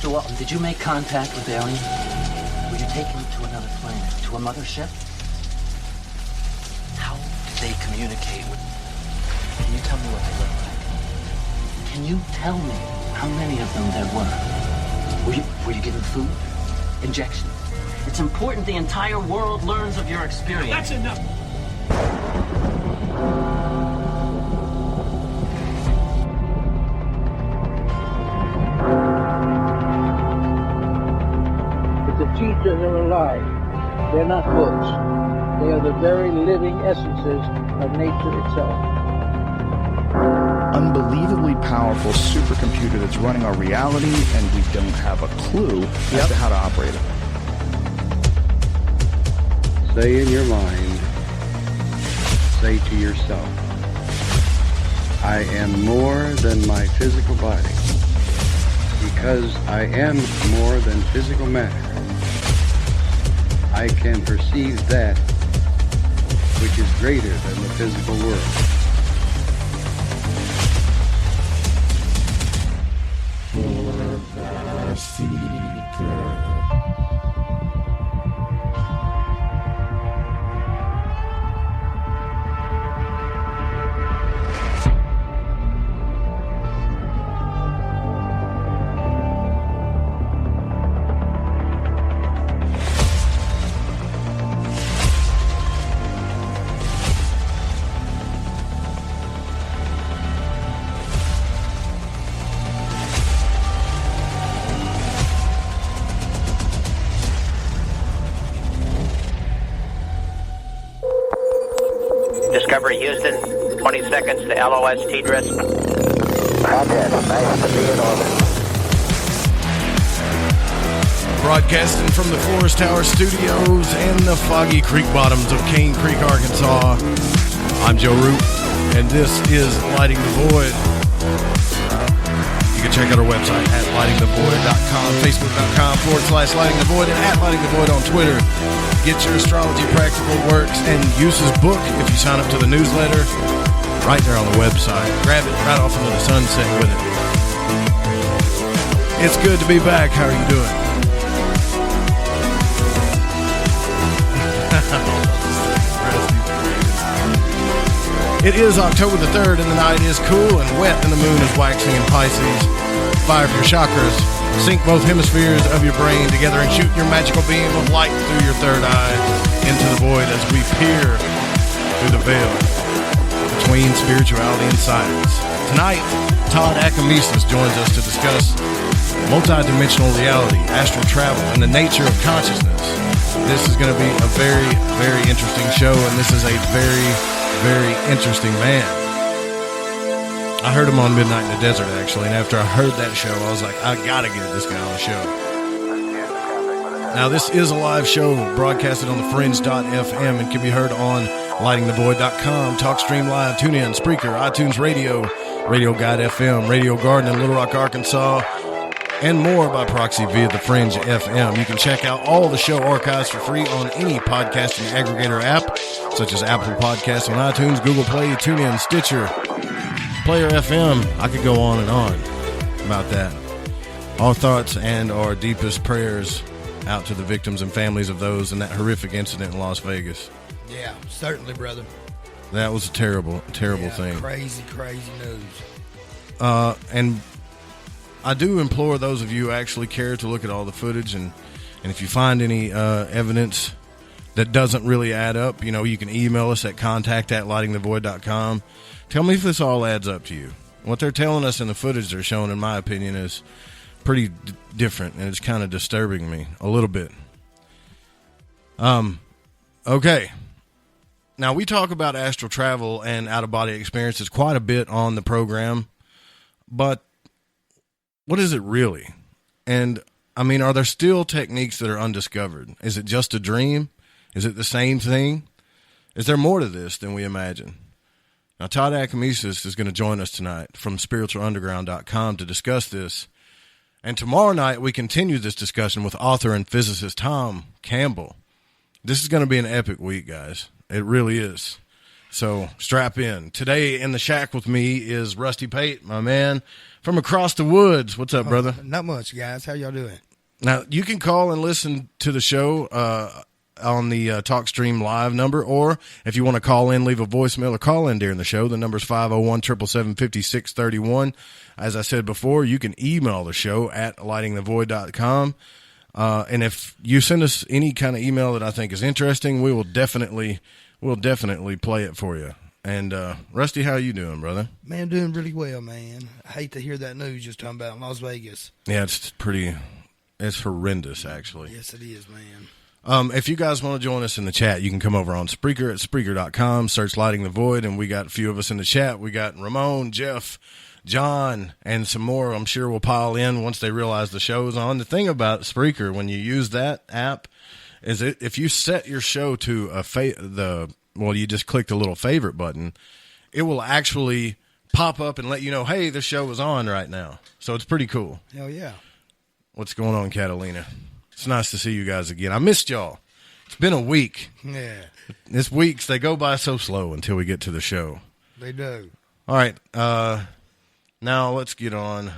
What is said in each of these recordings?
to all... Did you make contact with aliens? Were you taken to another planet? To a mothership? How did they communicate with... Can you tell me what they look like? Can you tell me how many of them there were? Were you given food? Injections? It's important the entire world learns of your experience. That's enough! The teachers are alive. They're not books. They are the very living essences of nature itself. Unbelievably powerful supercomputer that's running our reality, and we don't have a clue as to how to operate it. Say in your mind, say to yourself, I am more than my physical body, because I am more than physical matter. I can perceive that which is greater than the physical world. Discovery Houston, 20 seconds to LOS TDRIS. Roger, nice to be in orbit. Broadcasting from the Forest Tower Studios in the foggy creek bottoms of Cane Creek, Arkansas. I'm Joe Root, and this is Lighting the Void. You can check out our website at lightingthevoid.com, facebook.com/lightingthevoid, and at lightingthevoid on Twitter. Get your Astrology Practical Works and Uses book if you sign up to the newsletter right there on the website. Grab it right off into the sunset with it. It's good to be back. How are you doing? It is October the 3rd, and the night is cool and wet, and the moon is waxing in Pisces. Fire up your chakras. Sync both hemispheres of your brain together and shoot your magical beam of light through your third eye into the void as we peer through the veil between spirituality and science. Tonight, Todd Acamesis joins us to discuss multidimensional reality, astral travel, and the nature of consciousness. This is going to be a very, very interesting show, and this is a very, very interesting man. I heard him on Midnight in the Desert, actually, and after I heard that show, I was like, I gotta get this guy on the show. Now, this is a live show broadcasted on the Fringe.fm and can be heard on lightingthevoid.com, TalkStream Live, TuneIn, Spreaker, iTunes Radio, Radio Guide FM, Radio Garden in Little Rock, Arkansas, and more by proxy via the Fringe FM. You can check out all the show archives for free on any podcasting aggregator app, such as Apple Podcasts on iTunes, Google Play, TuneIn, Stitcher, Player FM. I could go on and on about that. Our thoughts and our deepest prayers out to the victims and families of those in that horrific incident in Las Vegas. Yeah, certainly, brother. That was a terrible, terrible thing. Crazy, crazy news. And I do implore those of you who actually care to look at all the footage, and if you find any evidence that doesn't really add up, you can email us at contact@lightingthevoid.com. Tell me if this all adds up to you. What they're telling us in the footage they're showing, in my opinion, is pretty different, and it's kind of disturbing me a little bit. Okay. Now, we talk about astral travel and out-of-body experiences quite a bit on the program, but what is it really? And, are there still techniques that are undiscovered? Is it just a dream? Is it the same thing? Is there more to this than we imagine? Now, Todd Acamesis is going to join us tonight from spiritualunderground.com to discuss this. And tomorrow night, we continue this discussion with author and physicist Tom Campbell. This is going to be an epic week, guys. It really is. So strap in. Today in the shack with me is Rusty Pate, my man, from across the woods. What's up, brother? Not much, guys. How y'all doing? Now, you can call and listen to the show on the TalkStream Live number, or if you want to call in, leave a voicemail or call in during the show, the number's 501-777-5631. As I said before, you can email the show at lightingthevoid.com. And if you send us any kind of email that I think is interesting, we'll definitely play it for you. And Rusty, how you doing, brother? Man, doing really well, man. I hate to hear that news just talking about in Las Vegas. Yeah, it's horrendous, actually. Yes, it is, man. If you guys want to join us in the chat, you can come over on Spreaker at Spreaker.com, search Lighting the Void, and we got a few of us in the chat. We got Ramon, Jeff, John, and some more I'm sure will pile in once they realize the show's on. The thing about Spreaker, when you use that app, is if you set your show to you just click the little favorite button, it will actually pop up and let you know, hey, the show is on right now. So it's pretty cool. Hell yeah. What's going on, Catalina? It's nice to see you guys again. I missed y'all. It's been a week. Yeah. This weeks, they go by so slow until we get to the show. They do. All right. Now let's get on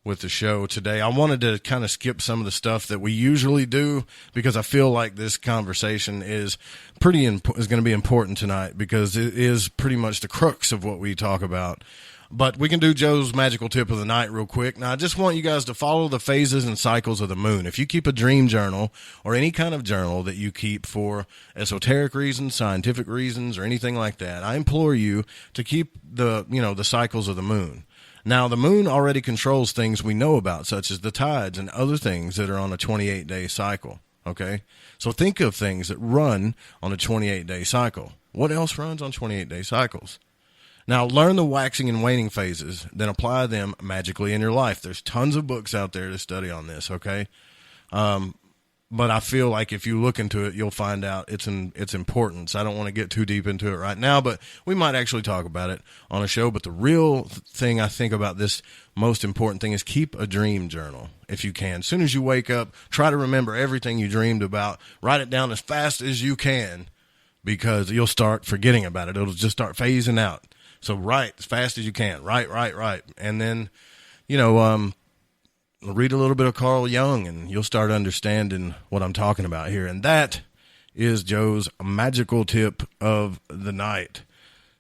with the show today. I wanted to kind of skip some of the stuff that we usually do because I feel like this conversation is going to be important tonight because it is pretty much the crux of what we talk about. But we can do Joe's magical tip of the night real quick. Now, I just want you guys to follow the phases and cycles of the moon. If you keep a dream journal or any kind of journal that you keep for esoteric reasons, scientific reasons, or anything like that, I implore you to keep the cycles of the moon. Now, the moon already controls things we know about, such as the tides and other things that are on a 28-day cycle, okay? So think of things that run on a 28-day cycle. What else runs on 28-day cycles? Now, learn the waxing and waning phases, then apply them magically in your life. There's tons of books out there to study on this, okay? But I feel like if you look into it, you'll find out its importance. I don't want to get too deep into it right now, but we might actually talk about it on a show. But the real thing I think about this most important thing is keep a dream journal if you can. As soon as you wake up, try to remember everything you dreamed about. Write it down as fast as you can because you'll start forgetting about it. It'll just start phasing out. So write as fast as you can. Write. And then, read a little bit of Carl Jung, and you'll start understanding what I'm talking about here. And that is Joe's magical tip of the night.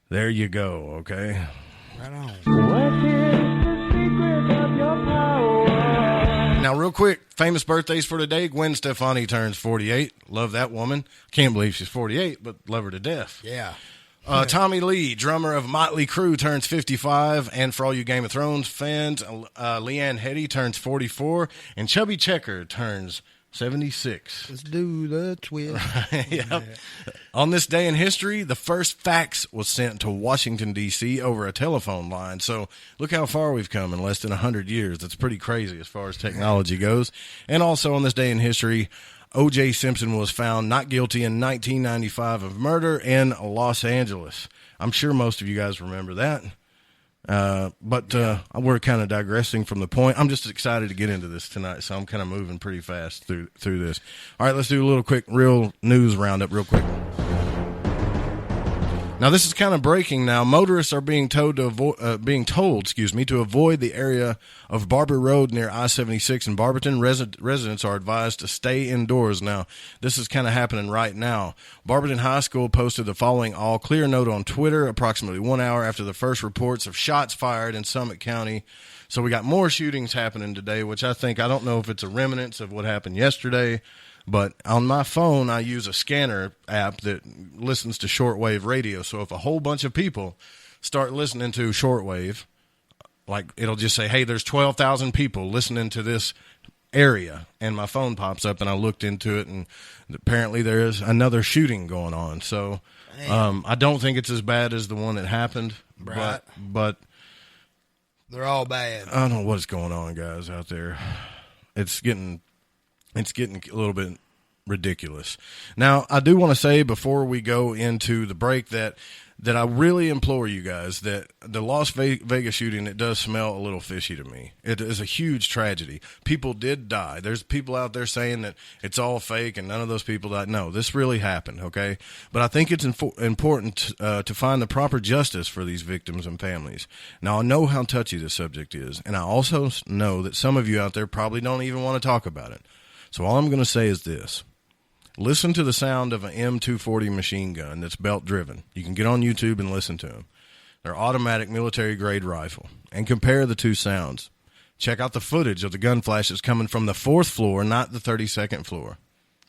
There you go, okay? Right on. Now, real quick, famous birthdays for today. Gwen Stefani turns 48. Love that woman. Can't believe she's 48, but love her to death. Yeah. Tommy Lee, drummer of Motley Crue, turns 55. And for all you Game of Thrones fans, Leanne Headey turns 44. And Chubby Checker turns 76. Let's do the twist. Yep. Yeah. On this day in history, the first fax was sent to Washington, D.C. over a telephone line. So look how far we've come in less than 100 years. That's pretty crazy as far as technology goes. And also on this day in history, O.J. Simpson was found not guilty in 1995 of murder in Los Angeles. I'm sure most of you guys remember that. But we're kind of digressing from the point. I'm just excited to get into this tonight, so I'm kind of moving pretty fast through this. All right, let's do a little quick real news roundup real quick. Now, this is kind of breaking now. Motorists are being told to avoid the area of Barber Road near I-76 in Barberton. Residents are advised to stay indoors. Now, this is kind of happening right now. Barberton High School posted the following all-clear note on Twitter approximately 1 hour after the first reports of shots fired in Summit County. So we got more shootings happening today, which I don't know if it's a remnants of what happened yesterday. But on my phone, I use a scanner app that listens to shortwave radio. So if a whole bunch of people start listening to shortwave, like it'll just say, hey, there's 12,000 people listening to this area. And my phone pops up and I looked into it and apparently there is another shooting going on. So I don't think it's as bad as the one that happened. Right. But they're all bad. I don't know what's going on, guys, out there. It's getting a little bit ridiculous. Now, I do want to say before we go into the break that that I really implore you guys that the Las Vegas shooting, it does smell a little fishy to me. It is a huge tragedy. People did die. There's people out there saying that it's all fake and none of those people died. No, this really happened, okay? But I think it's important to find the proper justice for these victims and families. Now, I know how touchy this subject is, and I also know that some of you out there probably don't even want to talk about it. So all I'm going to say is this. Listen to the sound of an M240 machine gun that's belt-driven. You can get on YouTube and listen to them. They're automatic military-grade rifle. And compare the two sounds. Check out the footage of the gun flashes coming from the 4th floor, not the 32nd floor.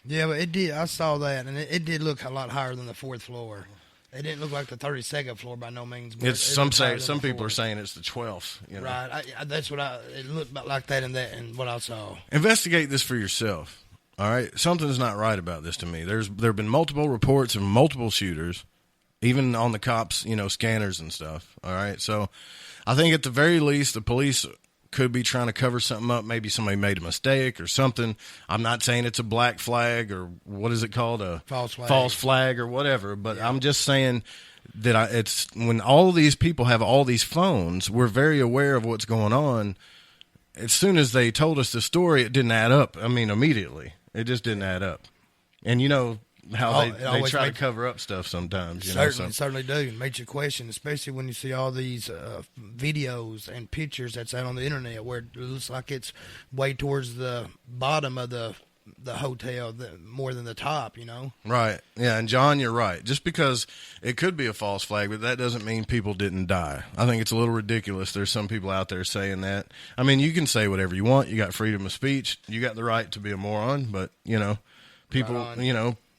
Yeah, but it did. I saw that, and it did look a lot higher than the 4th floor. It didn't look like the 32nd floor by no means. But It's some people are saying it's the 12th. You know? Right. That's what it looked about like that and what I saw. Investigate this for yourself. All right, something's not right about this to me. There have been multiple reports of multiple shooters, even on the cops, scanners and stuff. All right, so I think at the very least the police could be trying to cover something up. Maybe somebody made a mistake or something. I'm not saying it's a black flag or what is it called, a false flag or whatever. But yeah. I'm just saying that it's when all of these people have all these phones, we're very aware of what's going on. As soon as they told us the story, it didn't add up. I mean, immediately. It just didn't add up. And you know how they try to cover up stuff sometimes. Certainly do. It makes you question, especially when you see all these videos and pictures that's out on the internet where it looks like it's way towards the bottom of the hotel more than the top, Right. Yeah, and John, you're right. Just because it could be a false flag, but that doesn't mean people didn't die. I think it's a little ridiculous. There's some people out there saying that. I mean, you can say whatever you want. You got freedom of speech. You got the right to be a moron, but, people,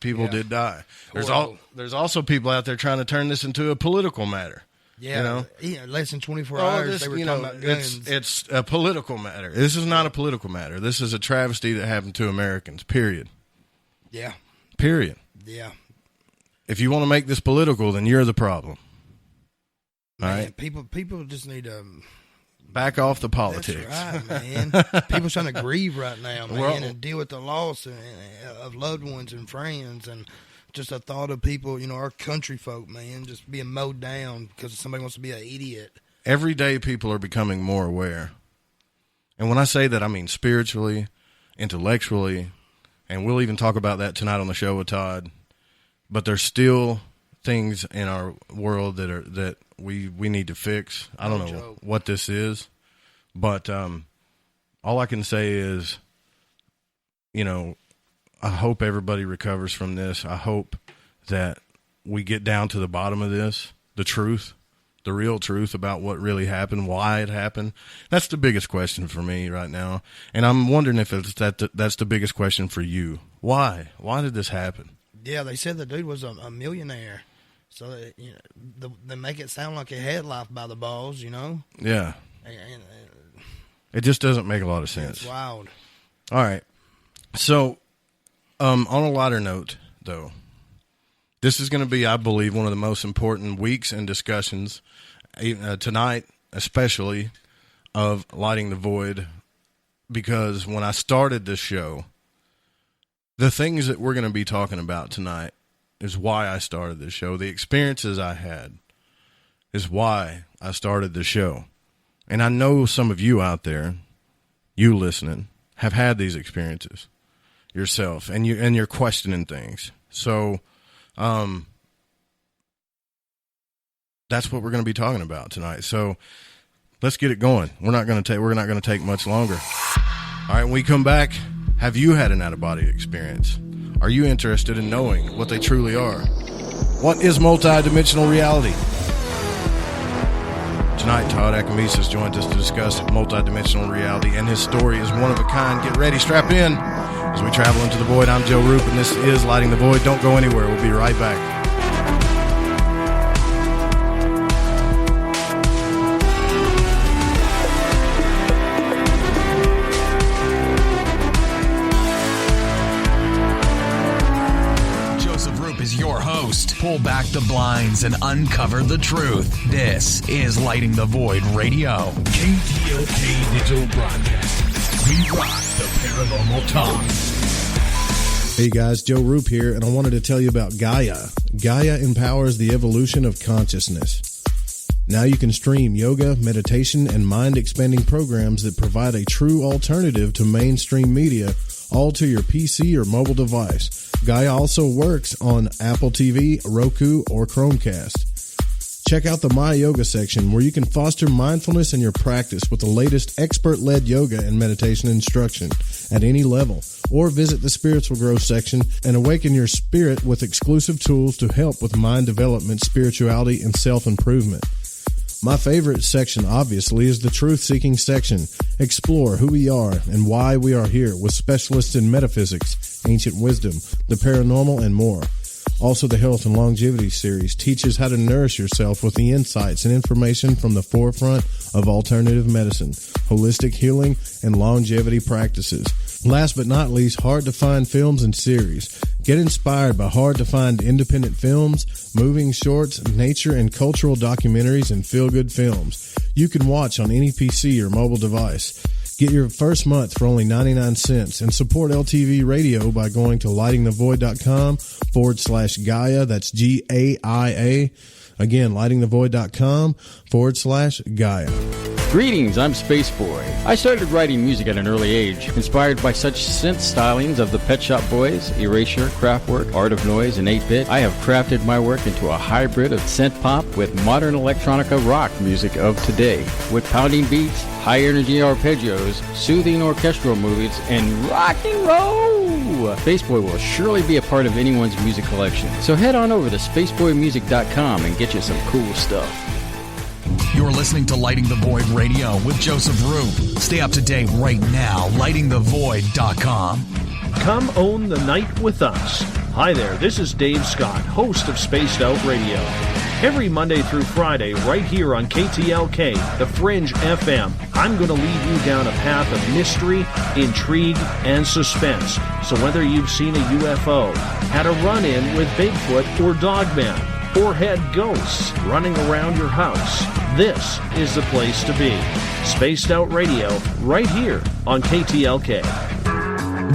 people did die. There's also people out there trying to turn this into a political matter. Yeah, less than 24 hours, they were talking about guns. It's a political matter. This is not a political matter. This is a travesty that happened to Americans, period. Yeah. Period. Yeah. If you want to make this political, then you're the problem. All right? People just need to... back off the politics. That's right, man. People trying to grieve right now, man, and deal with the loss of loved ones and friends and... just a thought of people, our country folk, man, just being mowed down because somebody wants to be an idiot. Every day people are becoming more aware. And when I say that, I mean spiritually, intellectually, and we'll even talk about that tonight on the show with Todd. But there's still things in our world that we need to fix. I don't know what this is, but all I can say is, I hope everybody recovers from this. I hope that we get down to the bottom of this, the truth, the real truth about what really happened, why it happened. That's the biggest question for me right now. And I'm wondering if that's the biggest question for you. Why? Why did this happen? Yeah, they said the dude was a millionaire. So they make it sound like he had life by the balls, Yeah. It just doesn't make a lot of sense. It's wild. All right. So... on a lighter note, though, this is going to be, I believe, one of the most important weeks and discussions tonight, especially, of Lighting the Void, because when I started this show, the things that we're going to be talking about tonight is why I started this show. The experiences I had is why I started the show. And I know some of you out there, you listening, have had these experiences yourself, and you're questioning things. So that's what we're going to be talking about tonight. So let's get it going. We're not going to take much longer. All right, when we come back, have you had an out-of-body experience? Are you interested in knowing what they truly are? What is multidimensional reality? Tonight, Todd Acamesis joins us to discuss multidimensional reality, and his story is one of a kind. Get ready, strap in. As we travel into the void, I'm Joe Roop, and this is Lighting the Void. Don't go anywhere. We'll be right back. Joseph Roop is your host. Pull back the blinds and uncover the truth. This is Lighting the Void Radio. KTLK Digital Broadcasting. We rock the paranormal talk. Hey guys, Joe Roop here, and I wanted to tell you about Gaia. Gaia empowers the evolution of consciousness. Now you can stream yoga, meditation, and mind-expanding programs that provide a true alternative to mainstream media, all to your PC or mobile device. Gaia also works on Apple TV, Roku, or Chromecast. Check out the My Yoga section where you can foster mindfulness in your practice with the latest expert-led yoga and meditation instruction at any level. Or visit the Spiritual Growth section and awaken your spirit with exclusive tools to help with mind development, spirituality, and self-improvement. My favorite section, obviously, is the truth-seeking section. Explore who we are and why we are here with specialists in metaphysics, ancient wisdom, the paranormal, and more. Also, the Health and Longevity series teaches how to nourish yourself with the insights and information from the forefront of alternative medicine, holistic healing, and longevity practices. Last but not least, hard-to-find films and series. Get inspired by hard-to-find independent films, moving shorts, nature and cultural documentaries, and feel-good films. You can watch on any PC or mobile device. Get your first month for only 99 cents and support LTV Radio by going to lightingthevoid.com/Gaia. That's Gaia. Again, lightingthevoid.com/Gaia. Greetings, I'm Space Boy. I started writing music at an early age, inspired by such synth stylings of the Pet Shop Boys, Erasure, Kraftwerk, Art of Noise, and 8-Bit. I have crafted my work into a hybrid of synth pop with modern electronica rock music of today, with pounding beats, high energy arpeggios, soothing orchestral moods, and rock and roll. Space Boy will surely be a part of anyone's music collection. So head on over to spaceboymusic.com and get you some cool stuff. You're listening to Lighting the Void Radio with Joseph Roop. Stay up to date right now, lightingthevoid.com. Come own the night with us. Hi there, this is Dave Scott, host of Spaced Out Radio. Every Monday through Friday, right here on KTLK, The Fringe FM, I'm going to lead you down a path of mystery, intrigue, and suspense. So whether you've seen a UFO, had a run-in with Bigfoot or Dogman, or had ghosts running around your house, this is the place to be. Spaced Out Radio, right here on KTLK.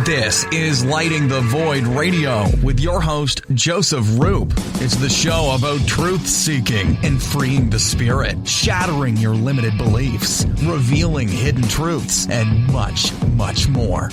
This is Lighting the Void Radio with your host, Joseph Roop. It's the show about truth-seeking and freeing the spirit, shattering your limited beliefs, revealing hidden truths, and much, much more.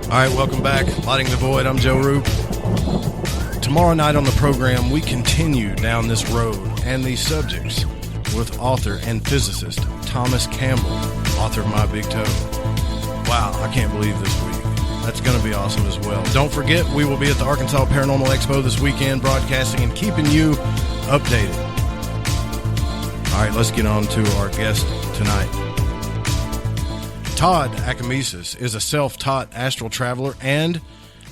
All right, welcome back. Lighting the Void, I'm Joe Roop. Tomorrow night on the program, we continue down this road and these subjects with author and physicist Thomas Campbell, author of My Big Toe. Wow, I can't believe this week. That's going to be awesome as well. Don't forget, we will be at the Arkansas Paranormal Expo this weekend, broadcasting and keeping you updated. All right, let's get on to our guest tonight. Todd Acamesis is a self-taught astral traveler and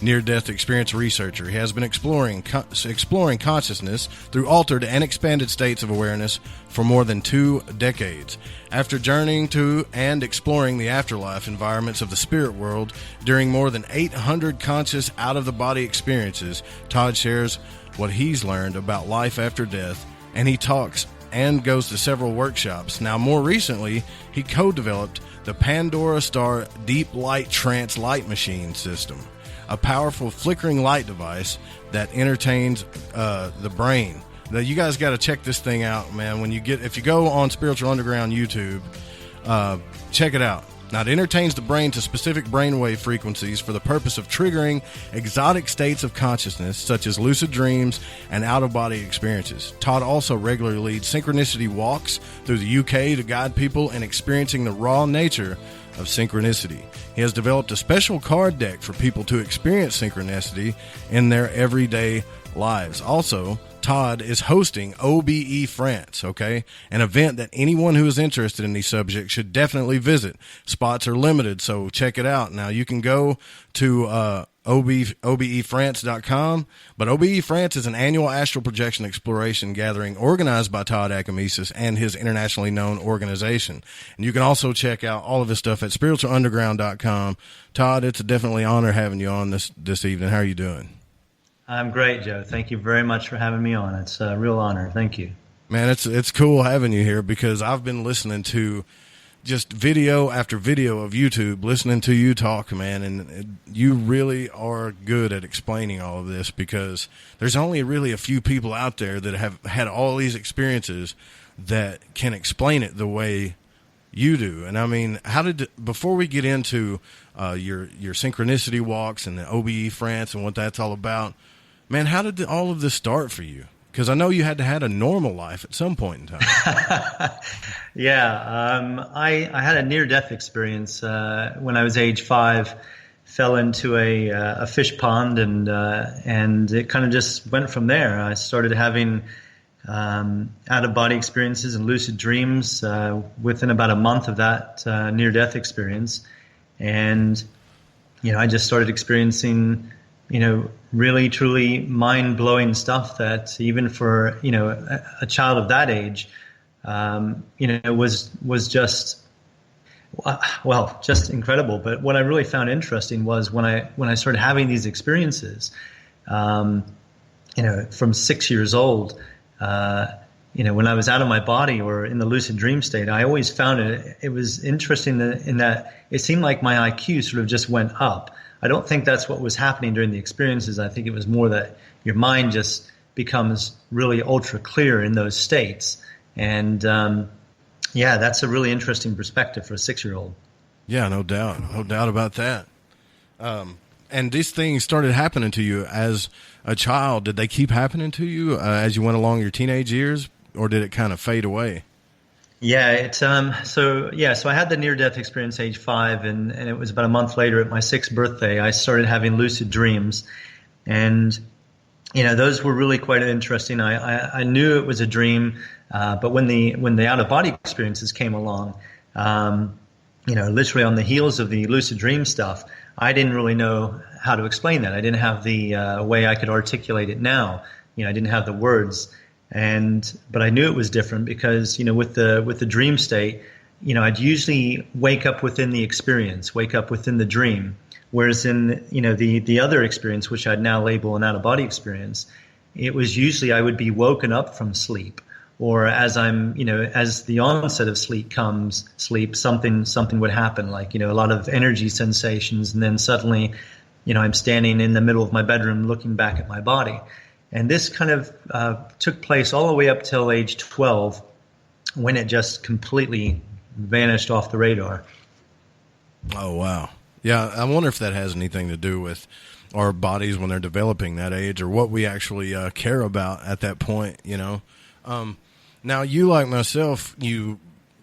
near-death experience researcher. He has been exploring consciousness through altered and expanded states of awareness for more than 2 decades. After journeying to and exploring the afterlife environments of the spirit world during more than 800 conscious out-of-the-body experiences, Todd shares what he's learned about life after death, and he talks and goes to several workshops. Now, more recently, he co-developed the PandoraStar Deep Light Trance Light Machine System, a powerful flickering light device that entertains the brain. Now, you guys got to check this thing out, man. If you go on Spiritual Underground YouTube, check it out. Now, it entertains the brain to specific brainwave frequencies for the purpose of triggering exotic states of consciousness, such as lucid dreams and out-of-body experiences. Todd also regularly leads Synchronicity Walks through the UK to guide people in experiencing the raw nature of synchronicity. He has developed a special card deck for people to experience synchronicity in their everyday lives. Also, Todd is hosting OBE France, okay? An event that anyone who is interested in these subjects should definitely visit. Spots are limited, so check it out. Now, you can go to obefrance.com. But OBE France is an annual astral projection exploration gathering organized by Todd Acamesis and his internationally known organization. And you can also check out all of his stuff at spiritualunderground.com. Todd, it's definitely an honor having you on this evening. How are you doing? I'm great, Joe. Thank you very much for having me on. It's a real honor. Thank you. Man, it's cool having you here because I've been listening to just video after video of YouTube, listening to you talk, man, and you really are good at explaining all of this because there's only really a few people out there that have had all these experiences that can explain it the way you do. And I mean, before we get into your Synchronicity Walks and the OBE France and what that's all about, man, how did all of this start for you? Because I know you had to have a normal life at some point in time. Yeah, I had a near-death experience when I was age 5. Fell into a fish pond, and it kind of just went from there. I started having out-of-body experiences and lucid dreams within about a month of that near-death experience, and I just started experiencing really, truly mind-blowing stuff that even for, a child of that age, was just, well, just incredible. But what I really found interesting was when I started having these experiences, from 6 years old, when I was out of my body or in the lucid dream state, I always found it was interesting in that it seemed like my IQ sort of just went up. I don't think that's what was happening during the experiences. I think it was more that your mind just becomes really ultra clear in those states. And, that's a really interesting perspective for a 6-year-old. Yeah, no doubt. No doubt about that. And these things started happening to you as a child. Did they keep happening to you as you went along your teenage years, or did it kind of fade away? Yeah, so I had the near-death experience age 5, and it was about a month later at my 6th birthday, I started having lucid dreams. And, those were really quite interesting. I knew it was a dream, but when the out-of-body experiences came along, literally on the heels of the lucid dream stuff, I didn't really know how to explain that. I didn't have the way I could articulate it now. I didn't have the words. But I knew it was different because, with the dream state, I'd usually wake up within the experience, wake up within the dream. Whereas in, the other experience, which I'd now label an out-of-body experience, it was usually I would be woken up from sleep, or as as the onset of sleep, something would happen, like, a lot of energy sensations. And then suddenly, I'm standing in the middle of my bedroom looking back at my body. And this kind of took place all the way up till age 12, when it just completely vanished off the radar. Oh, wow. Yeah, I wonder if that has anything to do with our bodies when they're developing that age, or what we actually care about at that point, Now, you, like myself,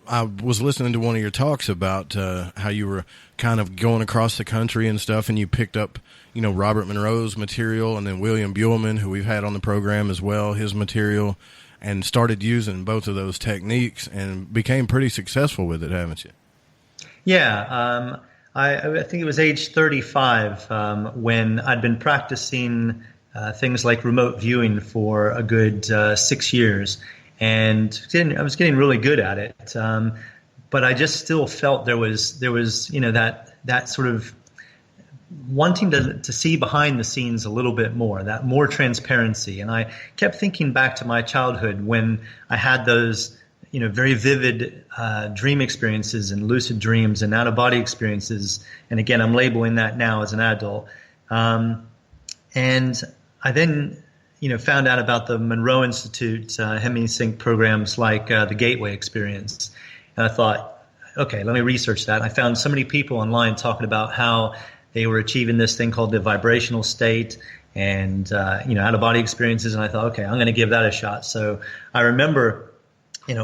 I was listening to one of your talks about how you were kind of going across the country and stuff, and you picked up Robert Monroe's material, and then William Buellman, who we've had on the program as well, his material, and started using both of those techniques and became pretty successful with it, haven't you? Yeah. I think it was age 35 when I'd been practicing things like remote viewing for a good 6 years, and I was getting really good at it. But I just still felt there was that sort of wanting to see behind the scenes a little bit more, that more transparency. And I kept thinking back to my childhood when I had those, very vivid dream experiences and lucid dreams and out-of-body experiences. And again, I'm labeling that now as an adult. And I then, found out about the Monroe Institute Hemi-Sync programs like the Gateway Experience. And I thought, okay, let me research that. I found so many people online talking about how they were achieving this thing called the vibrational state and, out-of-body experiences. And I thought, okay, I'm going to give that a shot. So I remember,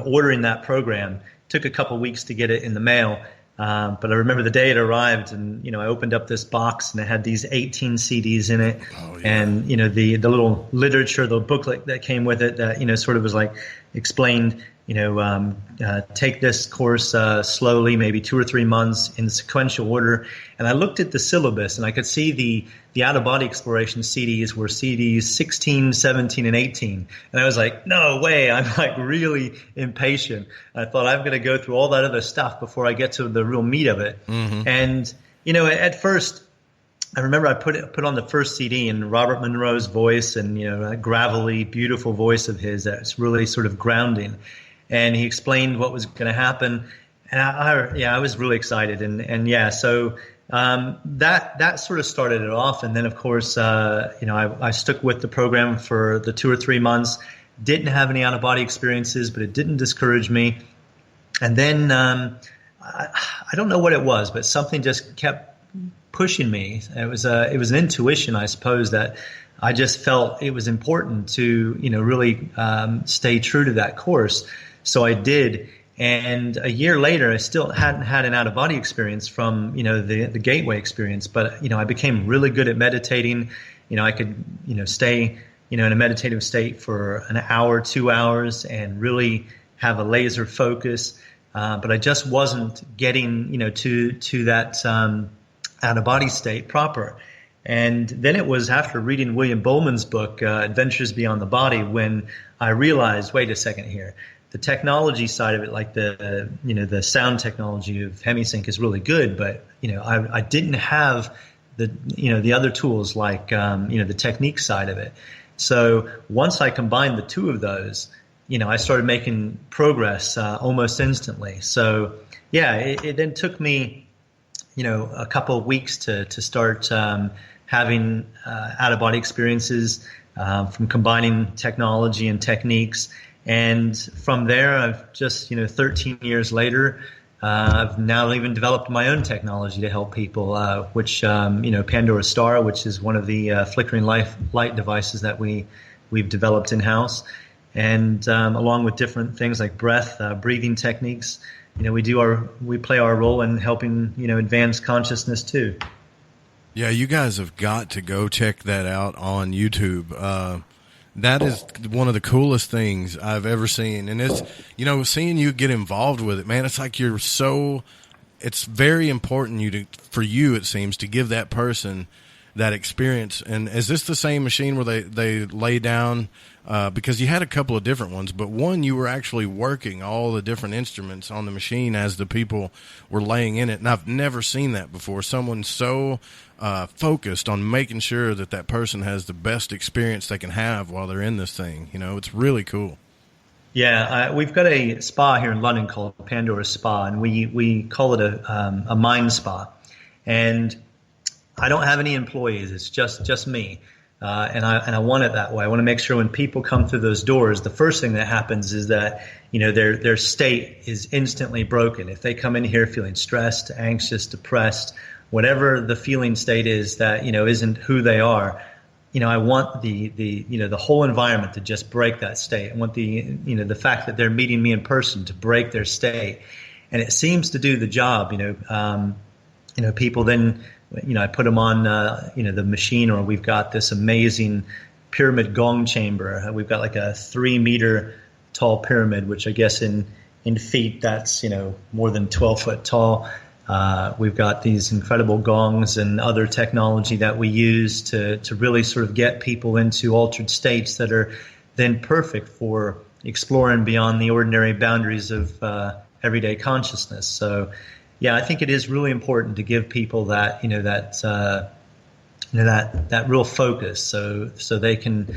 ordering that program. It took a couple weeks to get it in the mail. But I remember the day it arrived, and, I opened up this box, and it had these 18 CDs in it. Oh, yeah. And, the little literature, the booklet that came with it that, sort of was like explained, take this course slowly, maybe 2 or 3 months in sequential order. And I looked at the syllabus, and I could see the out-of-body exploration CDs were CDs 16, 17, and 18. And I was like, no way. I'm like really impatient. I thought I'm going to go through all that other stuff before I get to the real meat of it. Mm-hmm. And, at first, I remember I put on the first CD in Robert Monroe's voice, and, a gravelly, beautiful voice of his that's really sort of grounding. And he explained what was going to happen, and I was really excited, so that sort of started it off. And then, of course, I stuck with the program for the 2 or 3 months. Didn't have any out of body experiences, but it didn't discourage me. And then I don't know what it was, but something just kept pushing me. It was an intuition, I suppose, that I just felt it was important to really stay true to that course. So I did, and a year later, I still hadn't had an out-of-body experience from, the gateway experience, but, I became really good at meditating. I could, stay, in a meditative state for an hour, 2 hours, and really have a laser focus. But I just wasn't getting, to that out-of-body state proper. And then it was after reading William Bowman's book, Adventures Beyond the Body, when I realized, wait a second here. The technology side of it, like the sound technology of HemiSync, is really good, but I didn't have the other tools like the technique side of it. So once I combined the two of those, I started making progress almost instantly. So it then took me a couple of weeks to start having out of body experiences from combining technology and techniques. And from there, I've just, 13 years later, I've now even developed my own technology to help people, which, PandoraStar, which is one of the flickering light devices that we've developed in-house. And along with different things like breath, breathing techniques, we play our role in helping, advance consciousness too. Yeah, you guys have got to go check that out on YouTube. That is one of the coolest things I've ever seen. And it's, seeing you get involved with it, man, it's like it's very important for you, it seems, to give that person that experience. And is this the same machine where they lay down, because you had a couple of different ones, but one, you were actually working all the different instruments on the machine as the people were laying in it. And I've never seen that before. Someone so focused on making sure that person has the best experience they can have while they're in this thing. It's really cool. Yeah, we've got a spa here in London called Pandora Spa, and we call it a mind spa. And I don't have any employees. It's just me. And I want it that way. I want to make sure when people come through those doors, the first thing that happens is that, their state is instantly broken. If they come in here feeling stressed, anxious, depressed, whatever the feeling state is that, isn't who they are, I want the whole environment to just break that state. I want the fact that they're meeting me in person to break their state. And it seems to do the job. People then, I put them on, the machine, or we've got this amazing pyramid gong chamber. We've got like a 3-meter tall pyramid, which I guess in feet, that's, more than 12 foot tall. We've got these incredible gongs and other technology that we use to really sort of get people into altered states that are then perfect for exploring beyond the ordinary boundaries of everyday consciousness. So, yeah, I think it is really important to give people that, that real focus, so they can,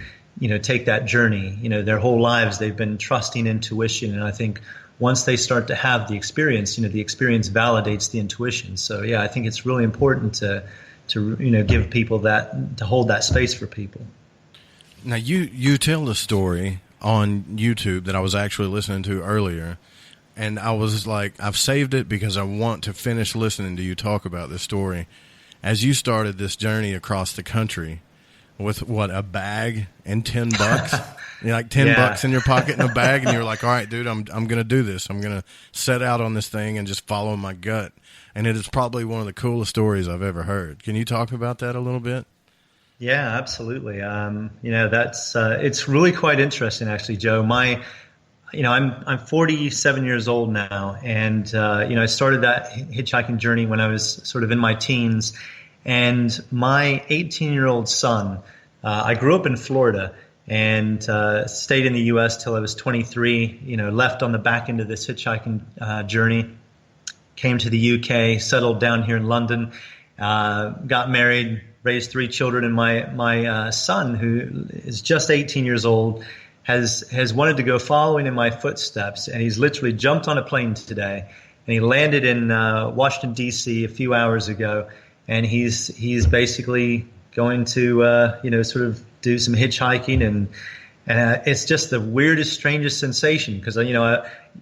take that journey. Their whole lives they've been trusting intuition, and I think once they start to have the experience, the experience validates the intuition. So yeah, I think it's really important to give people that, to hold that space for people. Now you tell the story on YouTube that I was actually listening to earlier. And I was like, I've saved it because I want to finish listening to you talk about this story. As you started this journey across the country with a bag and $10, like $10 in your pocket and a bag, and you're like, all right, dude, I'm going to do this. I'm going to set out on this thing and just follow my gut. And it is probably one of the coolest stories I've ever heard. Can you talk about that a little bit? Yeah, absolutely. That's it's really quite interesting, actually, Joe. I'm 47 years old now, and I started that hitchhiking journey when I was sort of in my teens. And my 18-year-old son, I grew up in Florida and stayed in the U.S. till I was 23. Left on the back end of this hitchhiking journey, came to the U.K., settled down here in London, got married, raised 3 children, and my son, who is just 18 years old, has wanted to go following in my footsteps, and he's literally jumped on a plane today, and he landed in Washington, D.C. a few hours ago, and he's basically going to sort of do some hitchhiking, and it's just the weirdest, strangest sensation because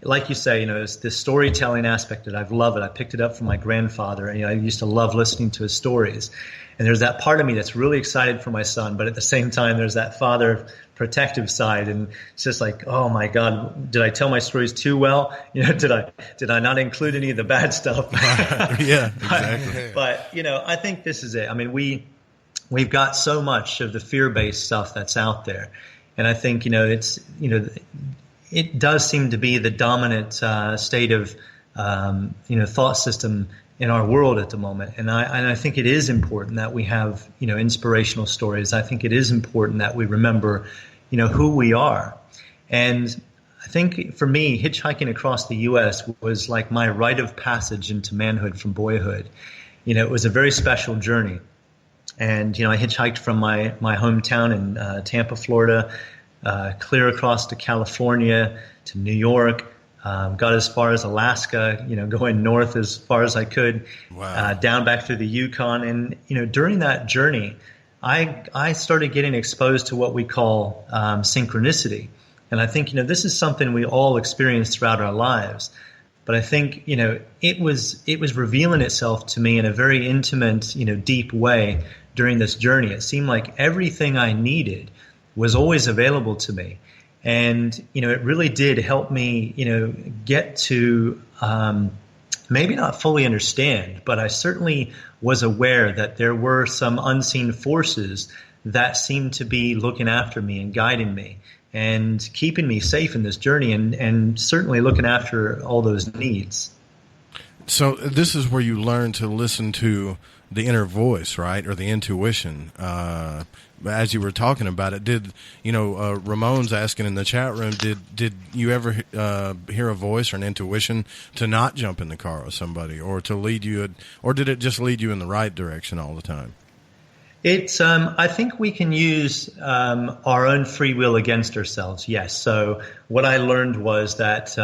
like you say, it's the storytelling aspect that I've loved it. I picked it up from my grandfather, and I used to love listening to his stories. And there's that part of me that's really excited for my son, but at the same time, there's that father protective side, and it's just like, oh my God, did I tell my stories too well? Did I not include any of the bad stuff? Yeah, exactly. But I think this is it. I mean, we've got so much of the fear-based stuff that's out there, and I think it does seem to be the dominant state of thought system in our world at the moment. And I think it is important that we have, inspirational stories. I think it is important that we remember, who we are. And I think for me, hitchhiking across the U.S. was like my rite of passage into manhood from boyhood. It was a very special journey. And, I hitchhiked from my hometown in Tampa, Florida, clear across to California, to New York, got as far as Alaska, going north as far as I could, down back through the Yukon. And, during that journey, I started getting exposed to what we call synchronicity. And I think, this is something we all experience throughout our lives. But I think, it was revealing itself to me in a very intimate, deep way during this journey. It seemed like everything I needed was always available to me. And, it really did help me, get to maybe not fully understand, but I certainly was aware that there were some unseen forces that seemed to be looking after me and guiding me and keeping me safe in this journey and certainly looking after all those needs. So this is where you learn to listen to the inner voice, right? Or the intuition. As you were talking about it, did, Ramon's asking in the chat room, did you ever hear a voice or an intuition to not jump in the car with somebody or to lead you, or did it just lead you in the right direction all the time? It's, I think we can use our own free will against ourselves, yes. So what I learned was that,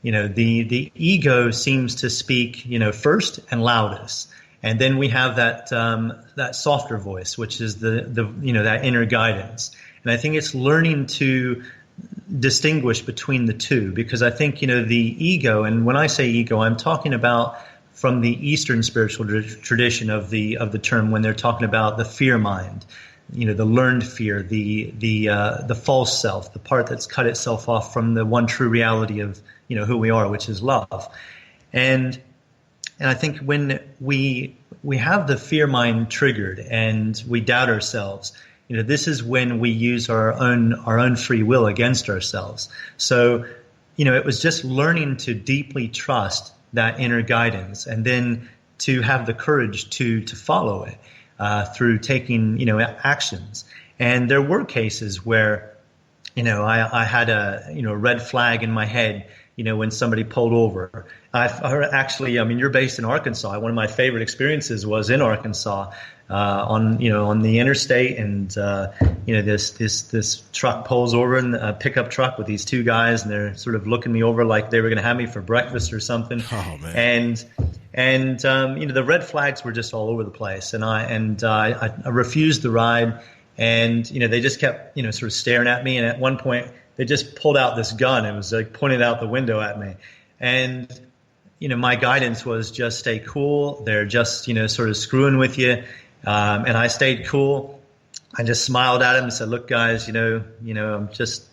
the ego seems to speak, first and loudest. And then we have that softer voice, which is the that inner guidance. And I think it's learning to distinguish between the two, because I think, the ego, and when I say ego, I'm talking about from the Eastern spiritual tradition of the term, when they're talking about the fear mind, the learned fear, the false self, the part that's cut itself off from the one true reality of, who we are, which is love. And I think when we have the fear mind triggered and we doubt ourselves, this is when we use our own free will against ourselves. So, it was just learning to deeply trust that inner guidance and then to have the courage to follow it through taking, actions. And there were cases where, I had a red flag in my head, when somebody pulled over. Actually, you're based in Arkansas. One of my favorite experiences was in Arkansas, on the interstate, and this truck pulls over, and a pickup truck with these 2 guys, and they're sort of looking me over like they were going to have me for breakfast or something. Oh man! And the red flags were just all over the place, and I refused the ride, and they just kept sort of staring at me, and at one point they just pulled out this gun and was like pointed out the window at me. And, my guidance was just stay cool. They're just, sort of screwing with you. And I stayed cool. I just smiled at him and said, look, guys, I'm just,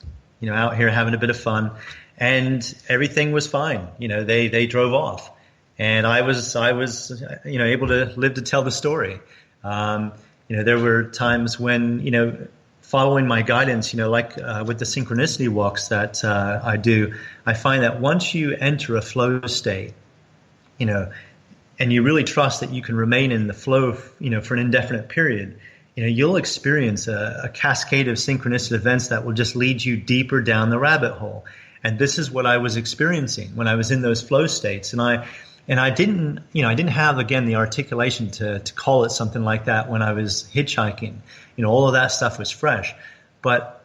out here having a bit of fun. And everything was fine. They drove off. And I was able to live to tell the story. There were times when, following my guidance, like with the synchronicity walks that I do, I find that once you enter a flow state, and you really trust that you can remain in the flow, for an indefinite period, you'll experience a cascade of synchronistic events that will just lead you deeper down the rabbit hole. And this is what I was experiencing when I was in those flow states. And I didn't have, again, the articulation to call it something like that when I was hitchhiking. All of that stuff was fresh, but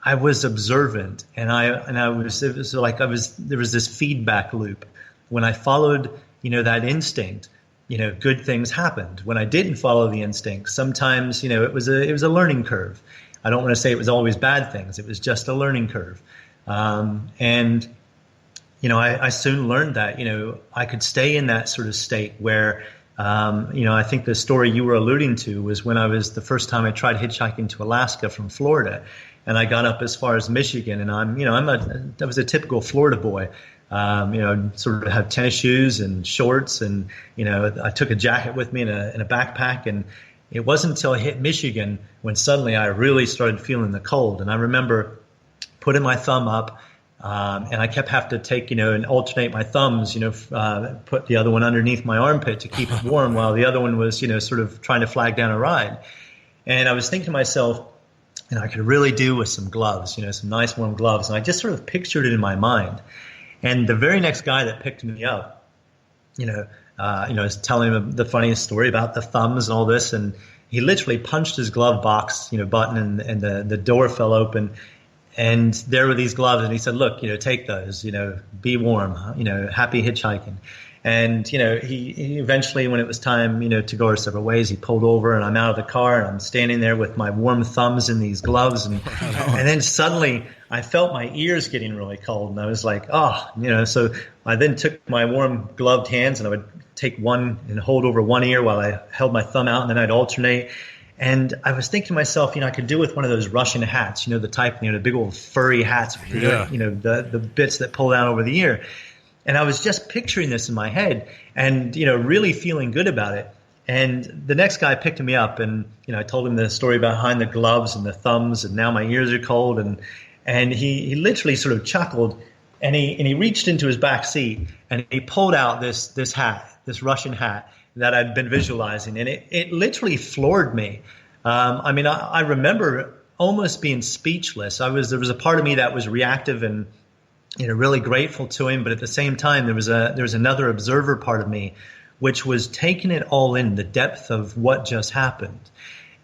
I was observant, and there was this feedback loop. When I followed, that instinct, good things happened. When I didn't follow the instinct, sometimes, it was a learning curve. I don't want to say it was always bad things. It was just a learning curve. I soon learned that, I could stay in that sort of state where, I think the story you were alluding to was when the first time I tried hitchhiking to Alaska from Florida, and I got up as far as Michigan, and I was a typical Florida boy. Sort of have tennis shoes and shorts, and, I took a jacket with me and a backpack, and it wasn't until I hit Michigan when suddenly I really started feeling the cold. And I remember putting my thumb up, and I kept having to take, and alternate my thumbs, put the other one underneath my armpit to keep it warm while the other one was, sort of trying to flag down a ride. And I was thinking to myself, I could really do with some gloves, some nice warm gloves. And I just sort of pictured it in my mind. And the very next guy that picked me up, I was telling him the funniest story about the thumbs and all this, and he literally punched his glove box, button, and the door fell open, and there were these gloves, and he said, "Look, take those, be warm, happy hitchhiking." And he eventually, when it was time, to go our separate ways, he pulled over, and I'm out of the car, and I'm standing there with my warm thumbs in these gloves, and then suddenly I felt my ears getting really cold, and I was like, so I then took my warm gloved hands, and I would take one and hold over one ear while I held my thumb out, and then I'd alternate. And I was thinking to myself, I could do with one of those Russian hats, the type, the big old furry hats, the bits that pull down over the ear. And I was just picturing this in my head and, really feeling good about it. And the next guy picked me up, and, I told him the story behind the gloves and the thumbs, and now my ears are cold. And he literally sort of chuckled, and he reached into his back seat, and he pulled out this hat, this Russian hat that I'd been visualizing. And it literally floored me. I remember almost being speechless. There was a part of me that was reactive and, really grateful to him. But at the same time, there was another observer part of me, which was taking it all in, the depth of what just happened.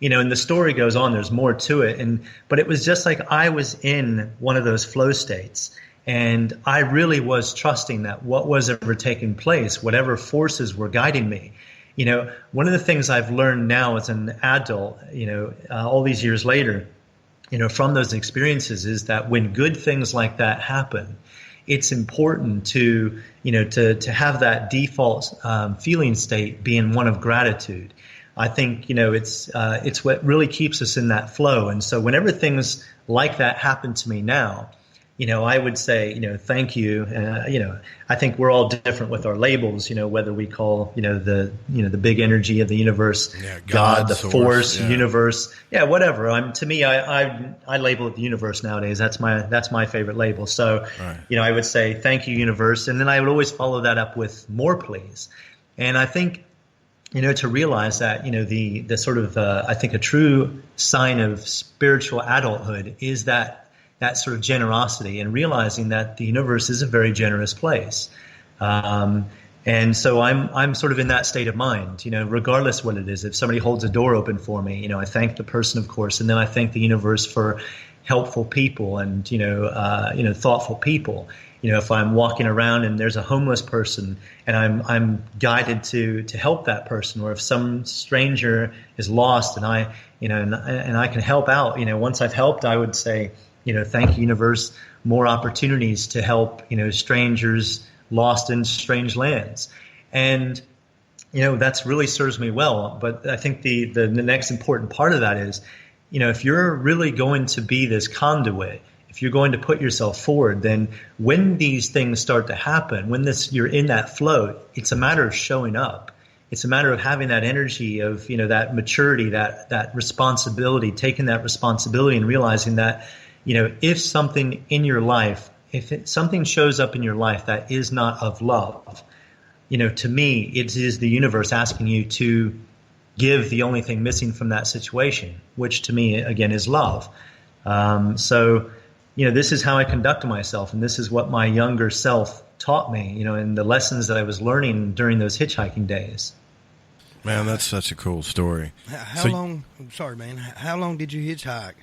And the story goes on, there's more to it. But it was just like I was in one of those flow states. And I really was trusting that what was ever taking place, whatever forces were guiding me. One of the things I've learned now as an adult, all these years later, from those experiences is that when good things like that happen, it's important to have that default feeling state being one of gratitude. I think, it's what really keeps us in that flow. And so whenever things like that happen to me now, I would say, thank you. I think we're all different with our labels, whether we call, the big energy of the universe, God, the force, universe, whatever. To me, I label it the universe nowadays. That's my favorite label. So, right. I would say, thank you, universe. And then I would always follow that up with more, please. And I think, to realize that, the sort of, I think a true sign of spiritual adulthood is that sort of generosity and realizing that the universe is a very generous place. And so I'm sort of in that state of mind, regardless what it is. If somebody holds a door open for me, I thank the person, of course, and then I thank the universe for helpful people and, thoughtful people. If I'm walking around and there's a homeless person and I'm guided to help that person, or if some stranger is lost and I can help out, once I've helped, I would say, thank you, universe, more opportunities to help, strangers lost in strange lands. And, that's really serves me well. But I think the next important part of that is, if you're really going to be this conduit, if you're going to put yourself forward, then when these things start to happen, when you're in that flow, it's a matter of showing up. it's a matter of having that energy of, that maturity, that responsibility, taking that responsibility and realizing that, if something in your life, something shows up in your life that is not of love, to me, it is the universe asking you to give the only thing missing from that situation, which to me, again, is love. So, this is how I conduct myself, and this is what my younger self taught me, and the lessons that I was learning during those hitchhiking days. Man, that's such a cool story. How long did you hitchhike?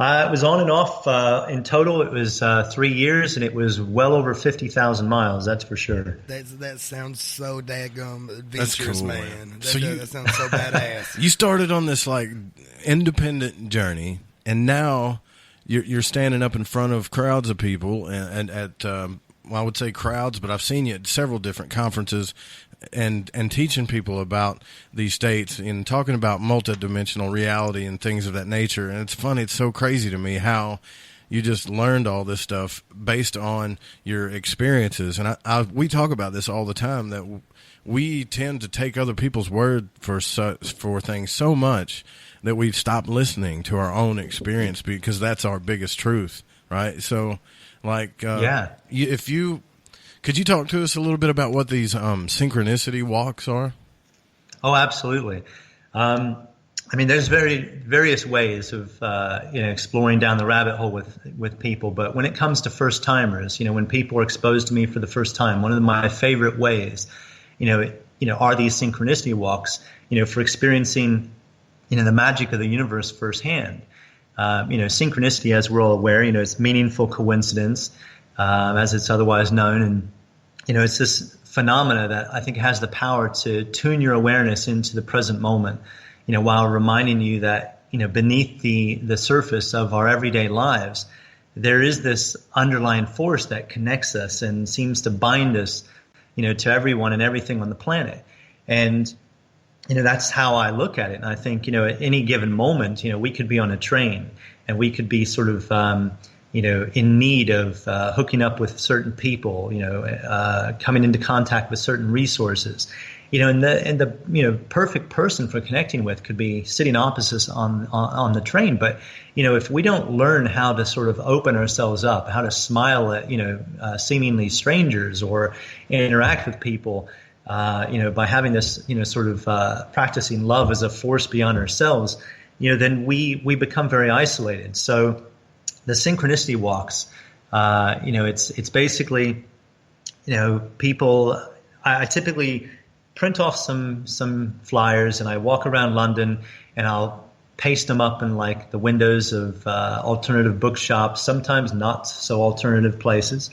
It was on and off. In total, it was 3 years, and it was well over 50,000 miles, that's for sure. That sounds so daggum adventurous, cool, man. That sounds so badass. You started on this, independent journey, and now you're standing up in front of crowds of people and at I would say crowds, but I've seen you at several different conferences and teaching people about these states and talking about multidimensional reality and things of that nature. And it's funny, it's so crazy to me how you just learned all this stuff based on your experiences. And we talk about this all the time, that we tend to take other people's word for things so much that we've stopped listening to our own experience, because that's our biggest truth, right? So, could you talk to us a little bit about what these synchronicity walks are? Oh, absolutely. There's various ways of exploring down the rabbit hole with people. But when it comes to first timers, when people are exposed to me for the first time, one of my favorite ways, are these synchronicity walks. For experiencing, the magic of the universe firsthand. Synchronicity, as we're all aware, it's meaningful coincidence, as it's otherwise known. And, it's this phenomena that I think has the power to tune your awareness into the present moment, while reminding you that, beneath the surface of our everyday lives, there is this underlying force that connects us and seems to bind us, to everyone and everything on the planet. And that's how I look at it. And I think, at any given moment, we could be on a train and we could be sort of, in need of hooking up with certain people, coming into contact with certain resources, and the perfect person for connecting with could be sitting opposite us on the train. But, if we don't learn how to sort of open ourselves up, how to smile at, seemingly strangers or interact with people, by having this, sort of practicing love as a force beyond ourselves, then we become very isolated. So the synchronicity walks, it's basically, people. I typically print off some flyers and I walk around London and I'll paste them up in the windows of alternative bookshops, sometimes not so alternative places,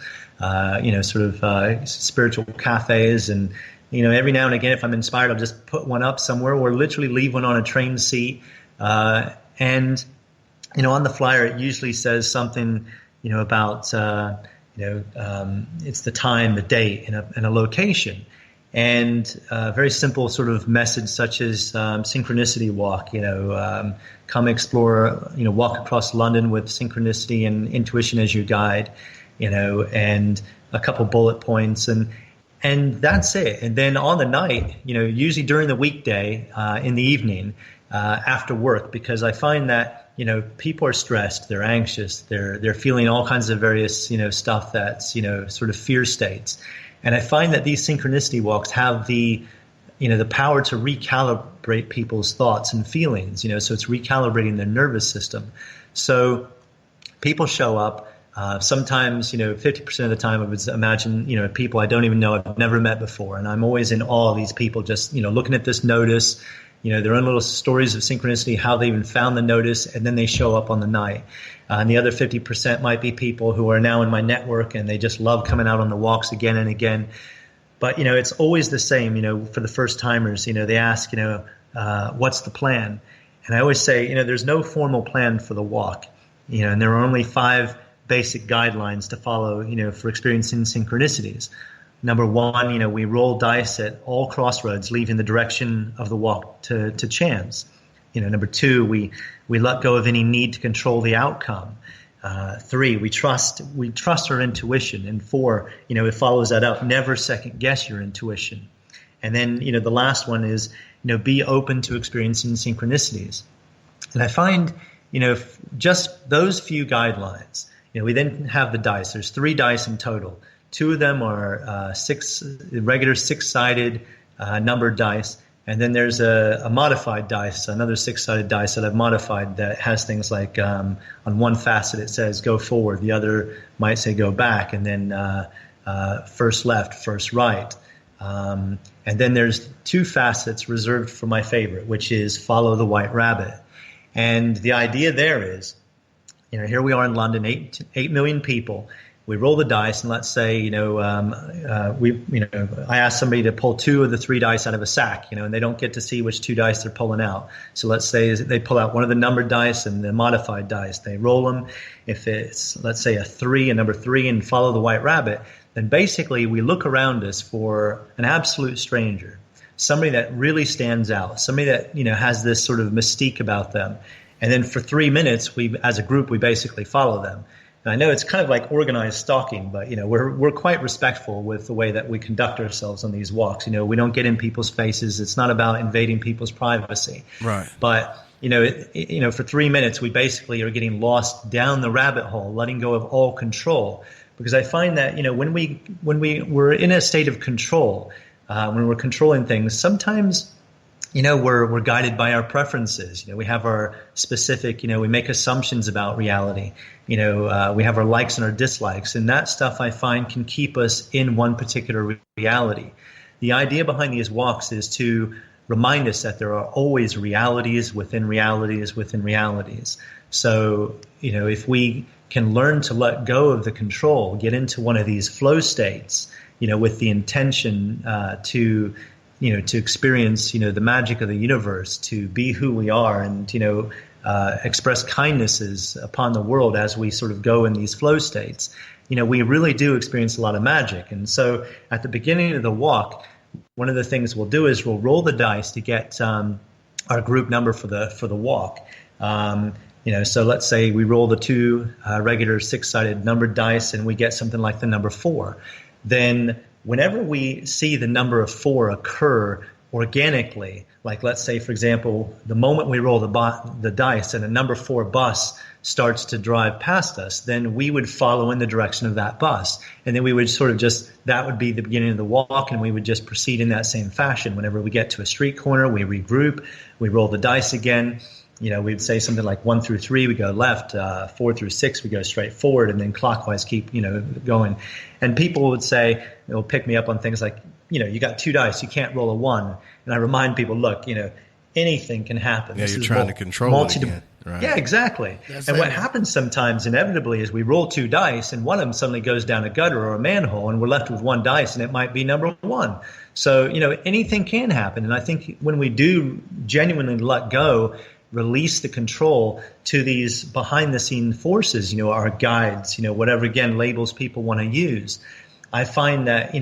spiritual cafes. And every now and again, if I'm inspired, I'll just put one up somewhere or literally leave one on a train seat. And on the flyer, it usually says something, about, it's the time, the date, and a location. And very simple sort of message such as synchronicity walk, come explore, walk across London with synchronicity and intuition as your guide, and a couple bullet points. And that's it. And then on the night, usually during the weekday, in the evening, after work, because I find that, people are stressed, they're anxious, they're feeling all kinds of various, stuff that's, sort of fear states. And I find that these synchronicity walks have the power to recalibrate people's thoughts and feelings, so it's recalibrating their nervous system. So people show up. Sometimes, 50% of the time I would imagine, people I don't even know, I've never met before. And I'm always in awe of these people just, looking at this notice, their own little stories of synchronicity, how they even found the notice, and then they show up on the night. And the other 50% might be people who are now in my network and they just love coming out on the walks again and again. But, it's always the same, for the first timers, they ask, what's the plan? And I always say, there's no formal plan for the walk, and there are only 5 basic guidelines to follow, for experiencing synchronicities. Number 1, we roll dice at all crossroads, leaving the direction of the walk to chance. Number 2, we let go of any need to control the outcome. 3, we trust our intuition. And 4, it follows that up. Never second guess your intuition. And then, the last one is, be open to experiencing synchronicities. And I find, just those few guidelines, we then have the dice. There's 3 dice in total. 2 of them are regular 6-sided numbered dice. And then there's a modified dice, another 6-sided dice that I've modified that has things like on one facet it says go forward, the other might say go back, and then first left, first right. And then there's 2 facets reserved for my favorite, which is follow the white rabbit. And the idea there is, here we are in London, 8 million people. We roll the dice, and let's say, I ask somebody to pull 2 of the 3 dice out of a sack, and they don't get to see which 2 dice they're pulling out. So let's say they pull out one of the numbered dice and the modified dice. They roll them. If it's, let's say, a number 3, and follow the white rabbit, then basically we look around us for an absolute stranger, somebody that really stands out, somebody that, has this sort of mystique about them. And then for 3 minutes, as a group, we basically follow them. And I know it's kind of like organized stalking, but, we're quite respectful with the way that we conduct ourselves on these walks. We don't get in people's faces. It's not about invading people's privacy. Right. But, for 3 minutes, we basically are getting lost down the rabbit hole, letting go of all control. Because I find that, when we're in a state of control, when we're controlling things, sometimes, we're guided by our preferences. We have our specific, we make assumptions about reality. We have our likes and our dislikes. And that stuff I find can keep us in one particular reality. The idea behind these walks is to remind us that there are always realities within realities within realities. So, if we can learn to let go of the control, get into one of these flow states, with the intention to experience, the magic of the universe, to be who we are, and, express kindnesses upon the world as we sort of go in these flow states, we really do experience a lot of magic. And so at the beginning of the walk, one of the things we'll do is we'll roll the dice to get our group number for the walk. So let's say we roll the 2 regular 6-sided numbered dice and we get something like the number 4. Then whenever we see the number of 4 occur organically, like let's say, for example, the moment we roll the dice and a number 4 bus starts to drive past us, then we would follow in the direction of that bus. And then we would sort of that would be the beginning of the walk, and we would just proceed in that same fashion. Whenever we get to a street corner, we regroup, we roll the dice again. We'd say something like 1 through 3, we go left, 4 through 6, we go straight forward, and then clockwise keep, going. And people would say, they'll pick me up on things like, you got 2 dice, you can't roll a 1. And I remind people, look, anything can happen. Yeah, you're trying to control it again. Right. Yeah, exactly. And what happens sometimes inevitably is we roll 2 dice and one of them suddenly goes down a gutter or a manhole, and we're left with 1 dice, and it might be number 1. So, anything can happen. And I think when we do genuinely let go, release the control to these behind the scene forces, our guides, whatever, again, labels people want to use, I find that,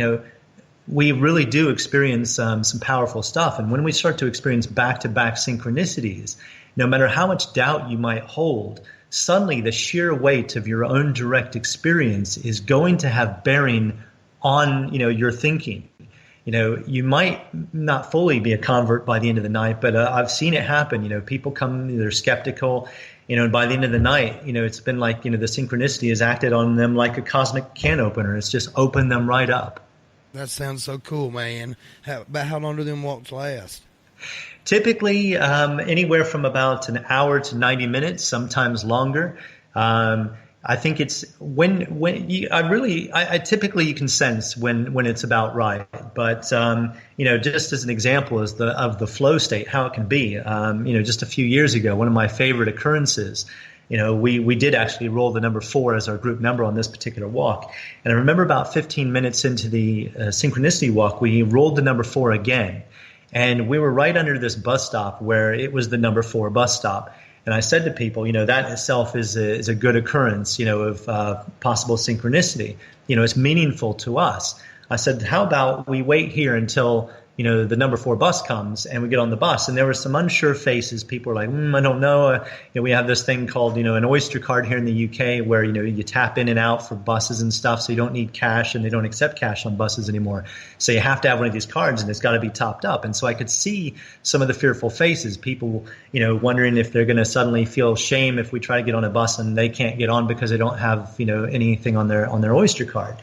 we really do experience some powerful stuff. And when we start to experience back-to-back synchronicities, no matter how much doubt you might hold, suddenly the sheer weight of your own direct experience is going to have bearing on, your thinking. You might not fully be a convert by the end of the night, but I've seen it happen. People come, they're skeptical, and by the end of the night, it's been like, the synchronicity has acted on them like a cosmic can opener. It's just opened them right up. That sounds so cool, man. About how long do them walks last? Typically, anywhere from about an hour to 90 minutes, sometimes longer. I think it's I typically you can sense when it's about right. But, just as an example of the flow state, how it can be, just a few years ago, one of my favorite occurrences, we did actually roll the number 4 as our group number on this particular walk. And I remember about 15 minutes into the Synchronicity Walk, we rolled the number 4 again. And we were right under this bus stop where it was the number 4 bus stop. And I said to people, that itself is a good occurrence, of possible synchronicity. It's meaningful to us. I said, how about we wait here until, the number 4 bus comes and we get on the bus, and there were some unsure faces. People were like, I don't know. We have this thing called, an Oyster card here in the UK where, you tap in and out for buses and stuff. So you don't need cash, and they don't accept cash on buses anymore. So you have to have one of these cards, and it's got to be topped up. And so I could see some of the fearful faces, people, wondering if they're going to suddenly feel shame if we try to get on a bus and they can't get on because they don't have, anything on their Oyster card.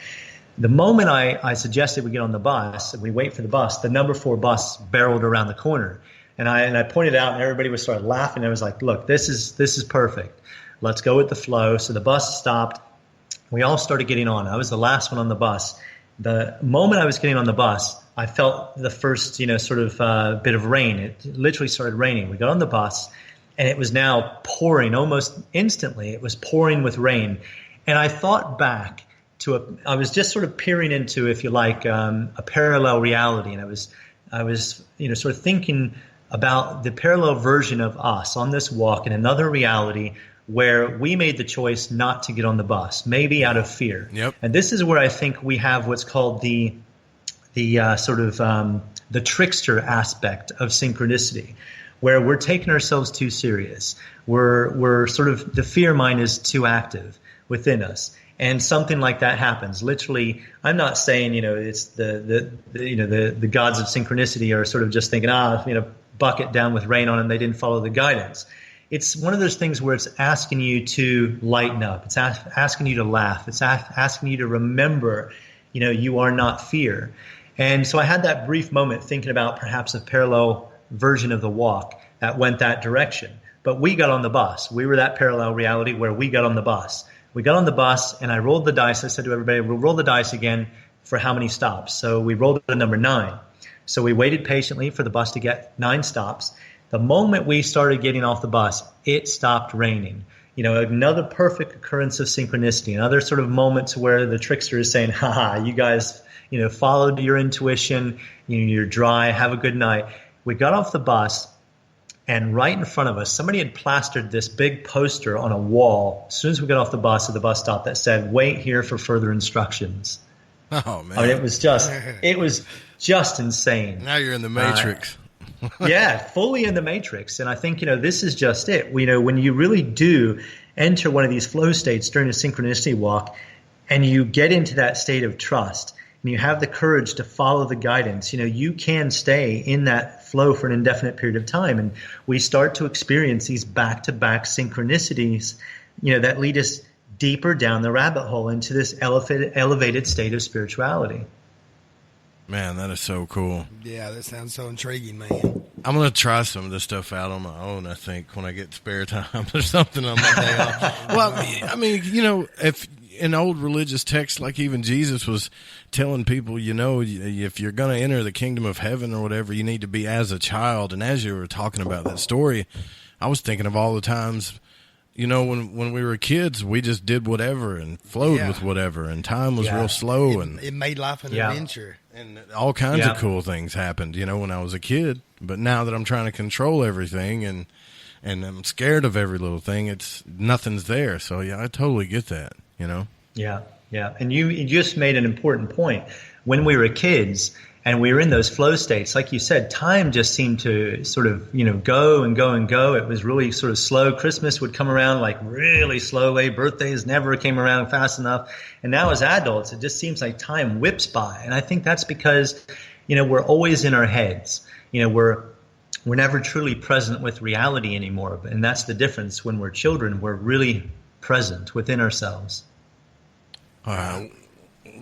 The moment I suggested we get on the bus and we wait for the bus, the number 4 bus barreled around the corner, and I pointed out, and everybody was started laughing. I was like, "Look, this is perfect. Let's go with the flow." So the bus stopped. We all started getting on. I was the last one on the bus. The moment I was getting on the bus, I felt the first, bit of rain. It literally started raining. We got on the bus, and it was now pouring almost instantly. It was pouring with rain, and I thought back. I was just sort of peering into, if you like, a parallel reality, and I was, sort of thinking about the parallel version of us on this walk in another reality where we made the choice not to get on the bus, maybe out of fear. Yep. And this is where I think we have what's called the trickster aspect of synchronicity, where we're taking ourselves too serious. We're sort of, the fear mind is too active within us. And something like that happens. Literally, I'm not saying, it's the gods of synchronicity are sort of just thinking, bucket down with rain on them. They didn't follow the guidance. It's one of those things where it's asking you to lighten up. It's asking you to laugh. It's asking you to remember, you are not fear. And so I had that brief moment thinking about perhaps a parallel version of the walk that went that direction. But we got on the bus. We were that parallel reality where we got on the bus. We got on the bus, and I rolled the dice. I said to everybody, we'll roll the dice again for how many stops. So we rolled the number 9. So we waited patiently for the bus to get 9 stops. The moment we started getting off the bus, it stopped raining. Another perfect occurrence of synchronicity, another sort of moments where the trickster is saying, you guys, followed your intuition, you're dry, have a good night. We got off the bus. And right in front of us, somebody had plastered this big poster on a wall as soon as we got off the bus at the bus stop that said, "Wait here for further instructions." Oh, man. I mean, it was just insane. Now you're in the Matrix. Yeah, fully in the Matrix. And I think, this is just it. When you really do enter one of these flow states during a synchronicity walk and you get into that state of trust and you have the courage to follow the guidance, you can stay in that flow for an indefinite period of time. And we start to experience these back-to-back synchronicities, that lead us deeper down the rabbit hole into this elevated state of spirituality. Man, that is so cool. Yeah, that sounds so intriguing, man. I'm going to try some of this stuff out on my own, I think, when I get spare time or something on my day off. Well, I mean, if in old religious texts, like even Jesus was telling people, if you're going to enter the kingdom of heaven or whatever, you need to be as a child. And as you were talking about that story, I was thinking of all the times, when we were kids, we just did whatever and flowed with whatever, and time was real slow. It made life an adventure. And all kinds of cool things happened, when I was a kid. But now that I'm trying to control everything and I'm scared of every little thing, nothing's there. So, yeah, I totally get that, Yeah. And you just made an important point. When we were kids and we were in those flow states, like you said, time just seemed to sort of, go and go and go. It was really sort of slow. Christmas would come around like really slowly. Birthdays never came around fast enough. And now as adults, it just seems like time whips by. And I think that's because, we're always in our heads. We're never truly present with reality anymore. And that's the difference. When we're children, we're really present within ourselves.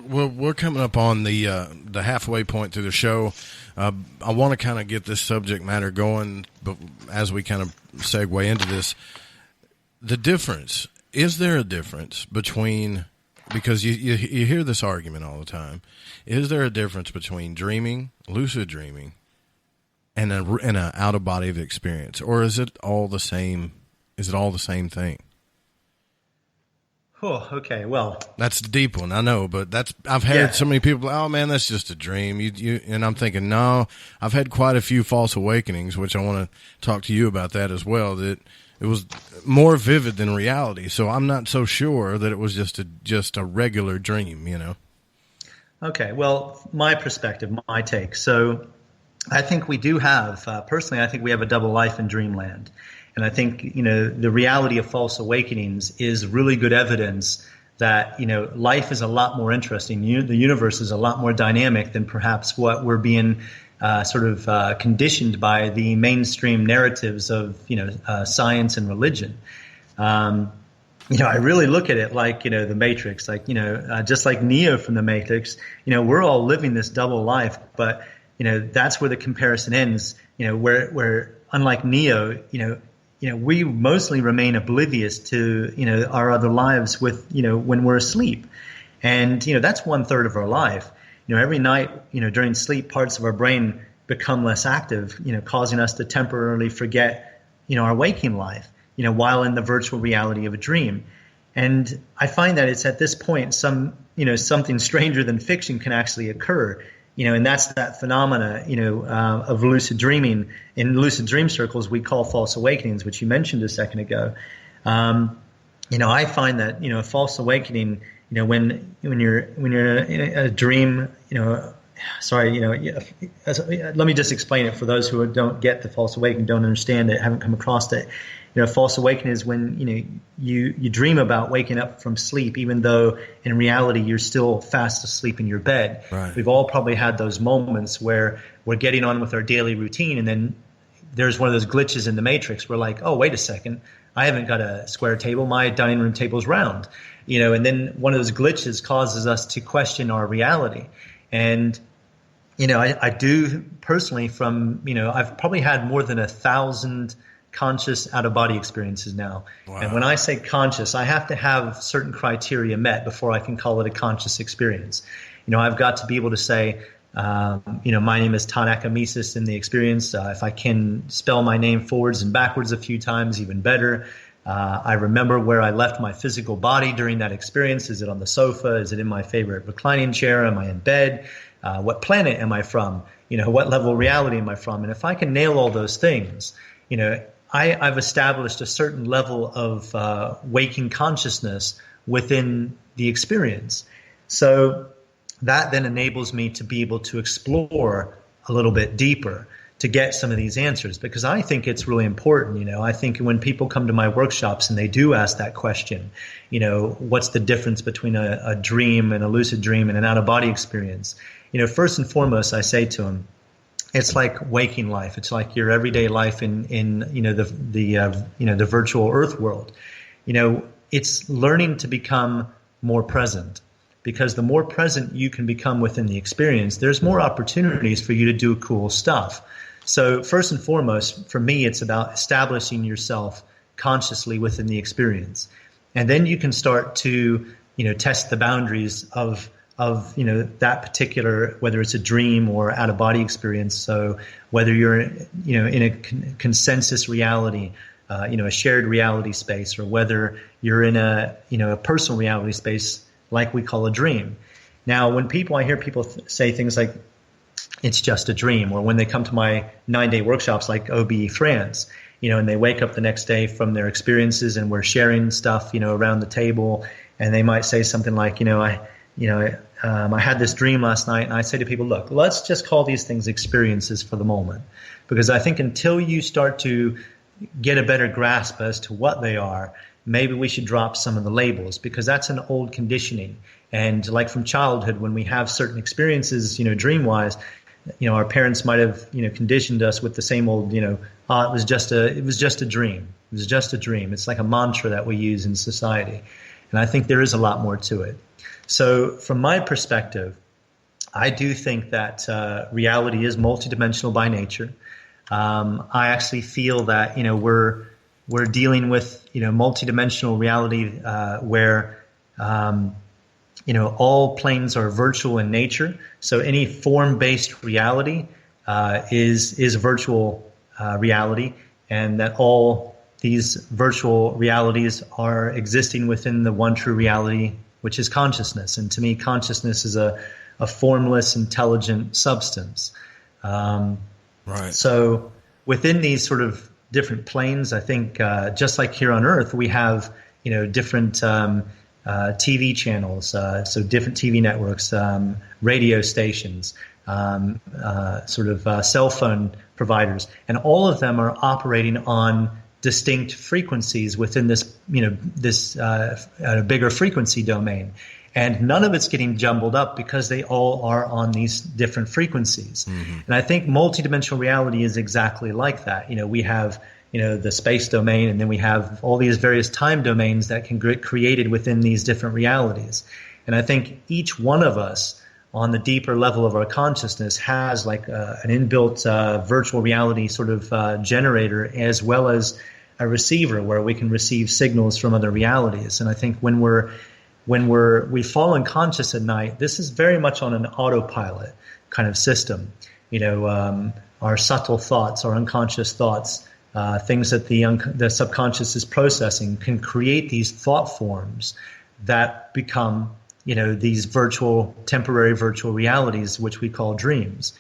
We're coming up on the halfway point through the show. I want to kind of get this subject matter going, but as we kind of segue into this, the difference, is there a difference between, because you hear this argument all the time, is there a difference between dreaming, lucid dreaming, and an out-of-body experience, or is it all the same? Is it all the same thing? Oh, okay. Well, that's a deep one, I know, but I've had so many people. Oh man, that's just a dream. And I'm thinking, no. I've had quite a few false awakenings, which I want to talk to you about that as well. That it was more vivid than reality. So I'm not so sure that it was just a regular dream. Okay. Well, my perspective, my take. So, I think we do have, personally, I think we have a double life in dreamland. And I think, the reality of false awakenings is really good evidence that, life is a lot more interesting. The universe is a lot more dynamic than perhaps what we're being conditioned by the mainstream narratives of, science and religion. I really look at it like, the Matrix, like, just like Neo from the Matrix, we're all living this double life, but, that's where the comparison ends, where unlike Neo, we mostly remain oblivious to, our other lives with, when we're asleep. And, that's 1/3 of our life. Every night, during sleep, parts of our brain become less active, causing us to temporarily forget, our waking life, while in the virtual reality of a dream. And I find that it's at this point something stranger than fiction can actually occur. And that's that phenomena, of lucid dreaming. In lucid dream circles, we call false awakenings, which you mentioned a second ago. I find that, a false awakening, when you're in a dream, let me just explain it for those who don't get the false awakening, don't understand it, haven't come across it. False awakening is when, you dream about waking up from sleep, even though in reality you're still fast asleep in your bed. Right. We've all probably had those moments where we're getting on with our daily routine, and then there's one of those glitches in the Matrix. We're like, oh, wait a second, I haven't got a square table. My dining room table's round. And then one of those glitches causes us to question our reality. And I do personally I've probably had more than 1,000 conscious out-of-body experiences now. Wow. And when I say conscious, I have to have certain criteria met before I can call it a conscious experience. I've got to be able to say, my name is Todd Acamesis in the experience. If I can spell my name forwards and backwards a few times, even better. I remember where I left my physical body during that experience. Is it on the sofa? Is it in my favorite reclining chair? Am I in bed? What planet am I from? What level of reality am I from? And if I can nail all those things, I've established a certain level of waking consciousness within the experience. So that then enables me to be able to explore a little bit deeper to get some of these answers, because I think it's really important. I think when people come to my workshops and they do ask that question, what's the difference between a dream and a lucid dream and an out-of-body experience? First and foremost, I say to them, it's like waking life. It's like your everyday life in the virtual earth world. It's learning to become more present, because the more present you can become within the experience, there's more opportunities for you to do cool stuff. So first and foremost, for me, it's about establishing yourself consciously within the experience. And then you can start to, test the boundaries of that particular, whether it's a dream or out of body experience. So whether you're, in a consensus reality, a shared reality space, or whether you're in a personal reality space, like we call a dream. Now, when I hear people say things like, it's just a dream, or when they come to my 9-day workshops like OBE France, and they wake up the next day from their experiences and we're sharing stuff, around the table, and they might say something like, I had this dream last night, and I say to people, look, let's just call these things experiences for the moment, because I think until you start to get a better grasp as to what they are, maybe we should drop some of the labels, because that's an old conditioning. And like from childhood, when we have certain experiences, dream-wise, our parents might have, conditioned us with the same old, it was just a dream. It was just a dream. It's like a mantra that we use in society. And I think there is a lot more to it. So from my perspective, I do think that reality is multidimensional by nature. I actually feel that, we're dealing with, multidimensional reality where, all planes are virtual in nature. So any form-based reality is virtual reality, and that all these virtual realities are existing within the one true reality, which is consciousness. And to me, consciousness is a formless, intelligent substance. Right. So within these sort of different planes, I think just like here on Earth, we have different TV channels, so different TV networks, radio stations. cell phone providers, and all of them are operating on distinct frequencies within this bigger frequency domain. And none of it's getting jumbled up because they all are on these different frequencies. Mm-hmm. And I think multidimensional reality is exactly like that. We have, the space domain, and then we have all these various time domains that can get created within these different realities. And I think each one of us on the deeper level of our consciousness has like an inbuilt virtual reality sort of generator, as well as a receiver where we can receive signals from other realities. And I think when we fall unconscious at night, this is very much on an autopilot kind of system. Our subtle thoughts, our unconscious thoughts, things that the subconscious is processing can create these thought forms that become, these temporary virtual realities, which we call dreams.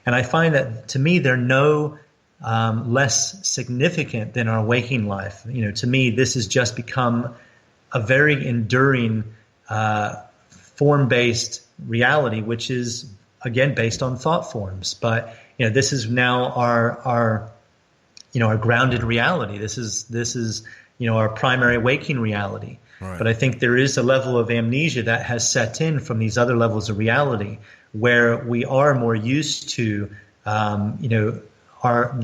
And I find that, to me, they're no less significant than our waking life. To me, this has just become a very enduring form-based reality, which is, again, based on thought forms. But this is now our grounded reality. This is our primary waking reality. Right. But I think there is a level of amnesia that has set in from these other levels of reality, where we are more used to the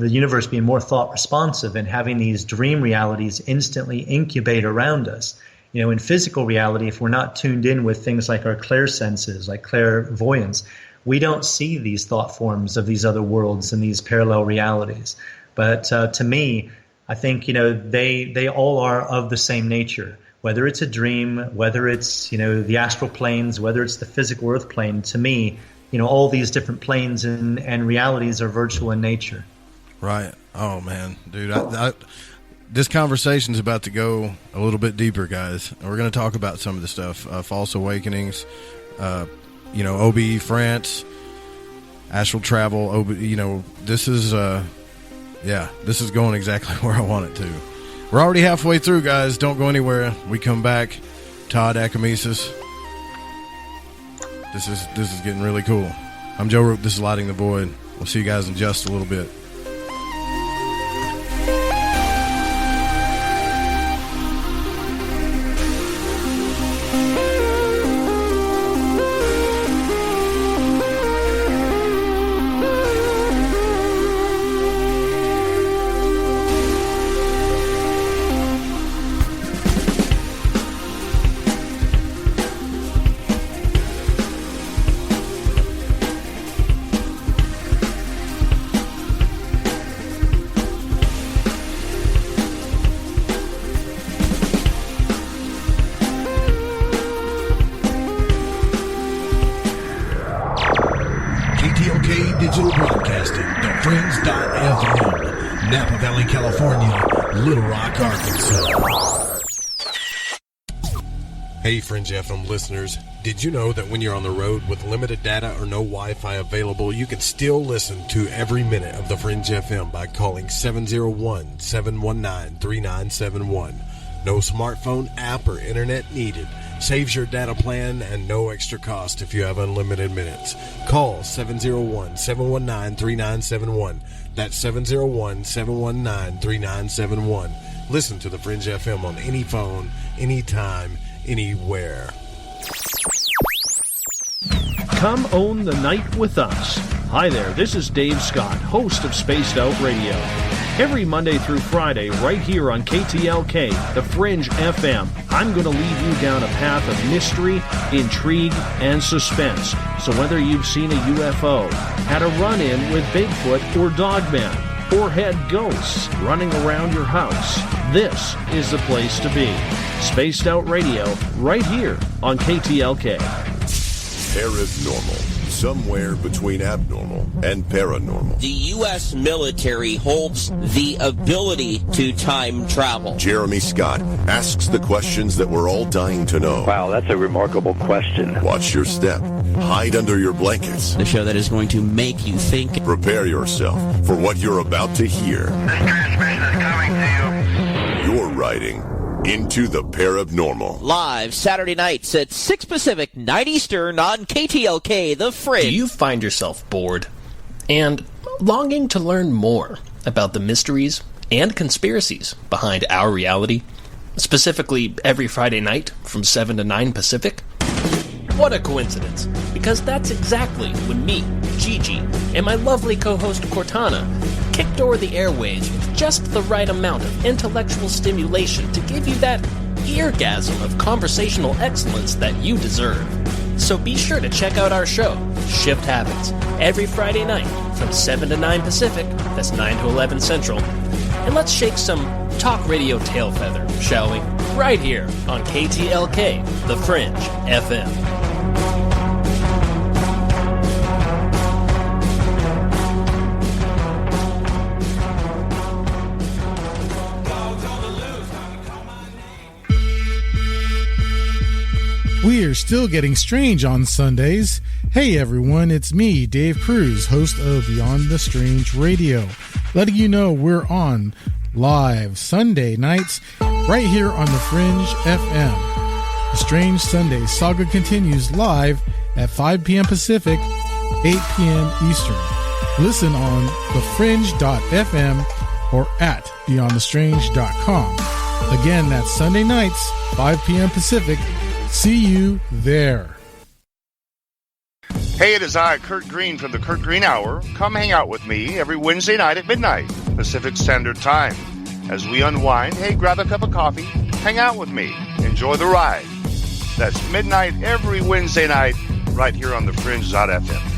universe being more thought responsive and having these dream realities instantly incubate around us. In physical reality, if we're not tuned in with things like our clairsenses, like clairvoyance, we don't see these thought forms of these other worlds and these parallel realities. But to me, I think, they all are of the same nature. Whether it's a dream, whether it's, the astral planes, whether it's the physical earth plane, to me, all these different planes and realities are virtual in nature. Right. Oh, man. Dude, this conversation is about to go a little bit deeper, guys. We're going to talk about some of the stuff, false awakenings, OBE France, astral-travel, this is, this is going exactly where I want it to. We're already halfway through, guys. Don't go anywhere. We come back. Todd, Acamesis. This is getting really cool. I'm Joe Roop. This is Lighting the Void. We'll see you guys in just a little bit. Digital Broadcasting, thefringe.fm, Napa Valley, California, Little Rock, Arkansas. Hey, Fringe FM listeners, did you know that when you're on the road with limited data or no Wi-Fi available, you can still listen to every minute of the Fringe FM by calling 701-719-3971. No smartphone, app, or internet needed. Saves your data plan and no extra cost if you have unlimited minutes. Call 701-719-3971. That's 701-719-3971. Listen to the Fringe FM on any phone, anytime, anywhere. Come own the night with us. Hi there, this is Dave Scott, host of Spaced Out Radio. Every Monday through Friday, right here on KTLK, the Fringe FM, I'm going to lead you down a path of mystery, intrigue, and suspense. So whether you've seen a UFO, had a run-in with Bigfoot or Dogman, or had ghosts running around your house, this is the place to be. Spaced Out Radio, right here on KTLK. Paranormal. Somewhere between abnormal and paranormal. The U.S. military holds the ability to time travel. Jeremy Scott asks the questions that we're all dying to know. Wow, that's a remarkable question. Watch your step. Hide under your blankets. The show that is going to make you think. Prepare yourself for what you're about to hear. This transmission is coming to you. You're riding into the paranormal. Live Saturday nights at 6 Pacific, 9 Eastern on KTLK, The Fringe. Do you find yourself bored and longing to learn more about the mysteries and conspiracies behind our reality? Specifically, every Friday night from 7 to 9 Pacific? What a coincidence, because that's exactly when me, Gigi, and my lovely co-host Cortana kicked over the airways with just the right amount of intellectual stimulation to give you that eargasm of conversational excellence that you deserve. So be sure to check out our show, Shift Habits, every Friday night from 7 to 9 Pacific, that's 9 to 11 Central. And let's shake some talk radio tail feather, shall we? Right here on KTLK, The Fringe FM. We are still getting strange on Sundays. Hey everyone, it's me, Dave Cruz, host of Beyond the Strange Radio, letting you know we're on live Sunday nights right here on the Fringe FM. The Strange Sunday saga continues live at 5 p.m. Pacific, 8 p.m. Eastern. Listen on thefringe.fm or at beyondthestrange.com. Again, that's Sunday nights, 5 p.m. Pacific. See you there. Hey, it is I, Kurt Green from the Kurt Green Hour. Come hang out with me every Wednesday night at midnight, Pacific Standard Time. As we unwind, hey, grab a cup of coffee, hang out with me, enjoy the ride. That's midnight every Wednesday night right here on the Fringe.fm.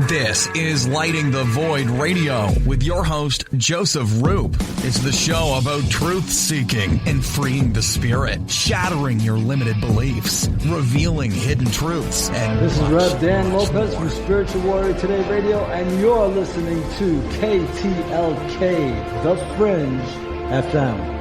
This is Lighting the Void Radio with your host, Joseph Roop. It's the show about truth-seeking and freeing the spirit, shattering your limited beliefs, revealing hidden truths, and this is Rev Dan Lopez from Spiritual Warrior Today Radio, and you're listening to KTLK, The Fringe FM.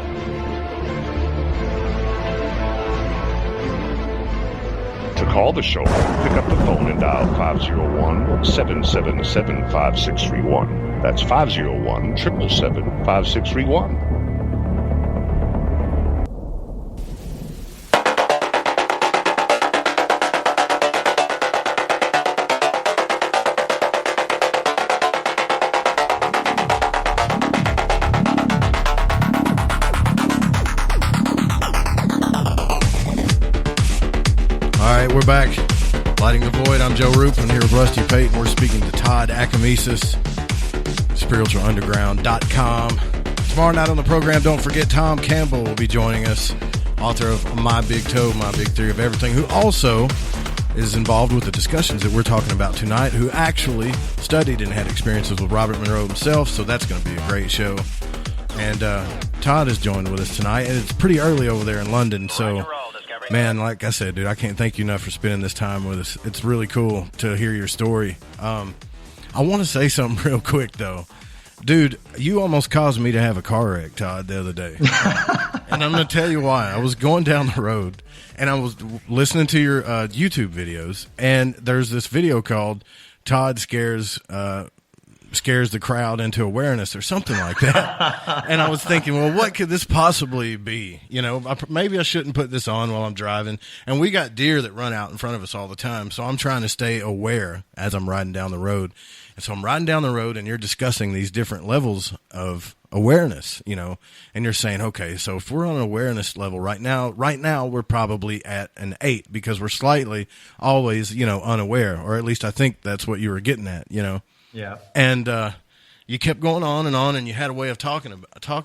To call the show, pick up the phone and dial 501-777-5631. That's 501-777-5631. We're back. Lighting the Void. I'm Joe Roop. I'm here with Rusty Payton. We're speaking to Todd Acamesis, spiritualunderground.com. Tomorrow night on the program, don't forget Tom Campbell will be joining us, author of My Big Toe, My Big Theory of Everything, who also is involved with the discussions that we're talking about tonight, who actually studied and had experiences with Robert Monroe himself, so that's going to be a great show. And Todd is joined with us tonight, and it's pretty early over there in London, so... Man, like I said, dude, I can't thank you enough for spending this time with us. It's really cool to hear your story. I want to say something real quick, though. Dude, you almost caused me to have a car wreck, Todd, the other day. And I'm going to tell you why. I was going down the road, and I was listening to your YouTube videos, and there's this video called Todd Scares the crowd into awareness or something like that. And I was thinking, well, what could this possibly be? You know, maybe I shouldn't put this on while I'm driving. And we got deer that run out in front of us all the time. So I'm trying to stay aware as I'm riding down the road. And so I'm riding down the road and you're discussing these different levels of awareness, you know, and you're saying, okay, so if we're on an awareness level right now, we're probably at an 8 because we're slightly always, you know, unaware, or at least I think that's what you were getting at, you know? Yeah. And you kept going on, and you had a way of talking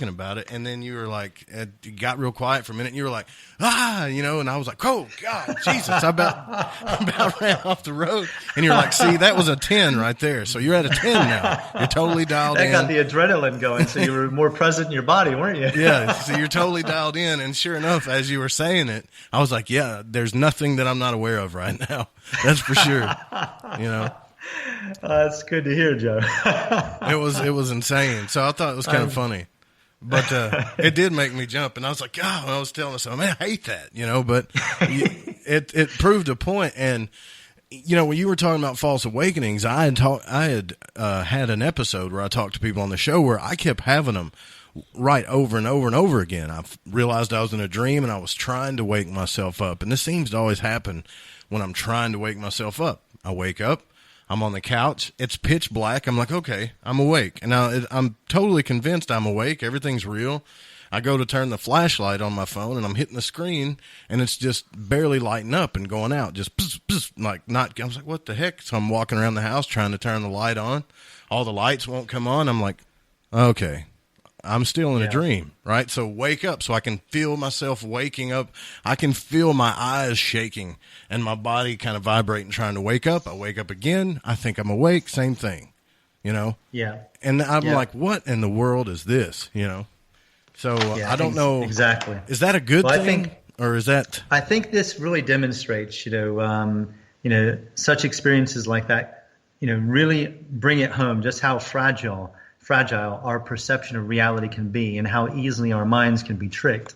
about it, and then you were like, you got real quiet for a minute, and you were like, you know, and I was like, oh, God, Jesus, I about ran off the road. And you're like, see, that was a 10 right there. So you're at a 10 now. You're totally dialed in. That got the adrenaline going, so you were more present in your body, weren't you? Yeah, so you're totally dialed in, and sure enough, as you were saying it, I was like, yeah, there's nothing that I'm not aware of right now. That's for sure, you know. That's good to hear, Joe. It was insane. So I thought it was kind of funny, but it did make me jump. And I was like, God, I was telling myself, man, I hate that, you know. But it proved a point. And you know, when you were talking about false awakenings, I had had an episode where I talked to people on the show where I kept having them right over and over and over again. I realized I was in a dream and I was trying to wake myself up. And this seems to always happen when I'm trying to wake myself up. I wake up, I'm on the couch, it's pitch black. I'm like, okay, I'm awake. And now I'm totally convinced I'm awake. Everything's real. I go to turn the flashlight on my phone and I'm hitting the screen and it's just barely lighting up and going out. Just pss, pss, like not, I was like, what the heck? So I'm walking around the house trying to turn the light on. All the lights won't come on. I'm like, okay, I'm still in a dream, right? So wake up so I can feel myself waking up. I can feel my eyes shaking and my body kind of vibrating, trying to wake up. I wake up again. I think I'm awake. Same thing, you know? Yeah. And I'm like, what in the world is this, you know? So I don't know. Exactly. Is that a good thing? Or is that? I think this really demonstrates, you know, such experiences like that, you know, really bring it home just how fragile our perception of reality can be and how easily our minds can be tricked.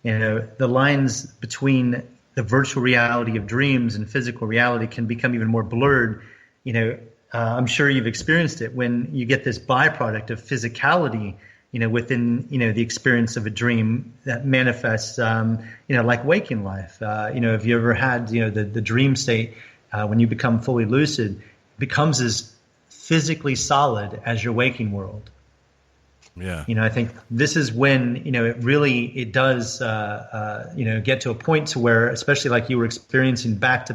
You know, the lines between the virtual reality of dreams and physical reality can become even more blurred. You know, I'm sure you've experienced it when you get this byproduct of physicality, you know, within, you know, the experience of a dream that manifests, you know, like waking life. You know, have you ever had, you know, the dream state when you become fully lucid becomes as physically solid as your waking world? Yeah. You know, I think this is when, you know, it does, you know, get to a point to where, especially like you were experiencing back to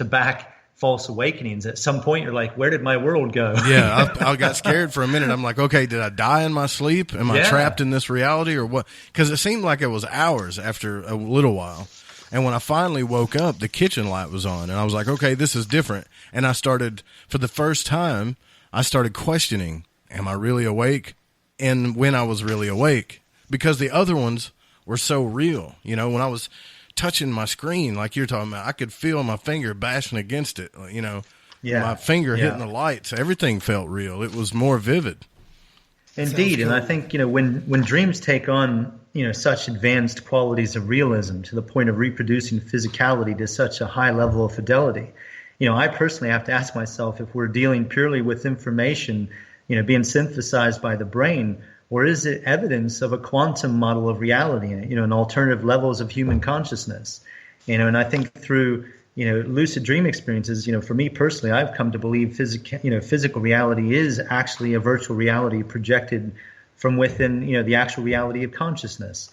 back false awakenings, at some point you're like, where did my world go? Yeah, I got scared for a minute. I'm like, okay, did I die in my sleep? Am I trapped in this reality or what? Because it seemed like it was hours after a little while. And when I finally woke up, the kitchen light was on. And I was like, okay, this is different. And I started, for the first time, I started questioning, am I really awake? And when I was really awake. Because the other ones were so real. You know, when I was touching my screen, like you're talking about, I could feel my finger bashing against it, you know, my finger hitting the lights. Everything felt real. It was more vivid. Indeed. Cool. And I think, you know, when dreams take on, you know, such advanced qualities of realism to the point of reproducing physicality to such a high level of fidelity, you know, I personally have to ask myself if we're dealing purely with information, you know, being synthesized by the brain, or is it evidence of a quantum model of reality, you know, and alternative levels of human consciousness? You know, and I think through, you know, lucid dream experiences, you know, for me personally, I've come to believe physical reality is actually a virtual reality projected from within, you know, the actual reality of consciousness.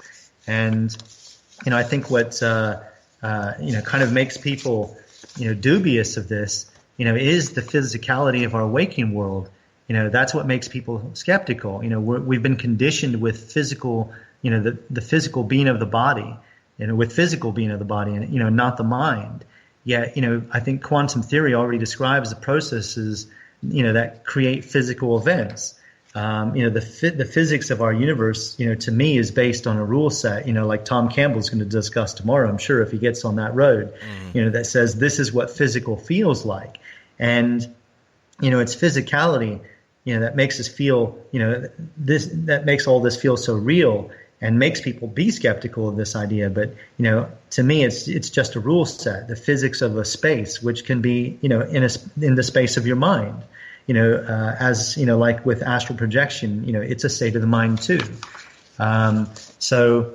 And, you know, I think what, you know, kind of makes people, you know, dubious of this, you know, is the physicality of our waking world. You know, that's what makes people skeptical. You know, we've been conditioned with physical, you know, the physical being of the body, you know, with physical being of the body and, you know, not the mind. Yet, you know, I think quantum theory already describes the processes, you know, that create physical events. You know, the physics of our universe, you know, to me is based on a rule set, you know, like Tom Campbell's going to discuss tomorrow, I'm sure, if he gets on that road, you know, that says this is what physical feels like. And, you know, it's physicality, you know, that makes us feel, you know, that makes all this feel so real and makes people be skeptical of this idea. But, you know, to me, it's just a rule set, the physics of a space, which can be, you know, in the space of your mind, you know, as, you know, like with astral projection, you know, it's a state of the mind too. So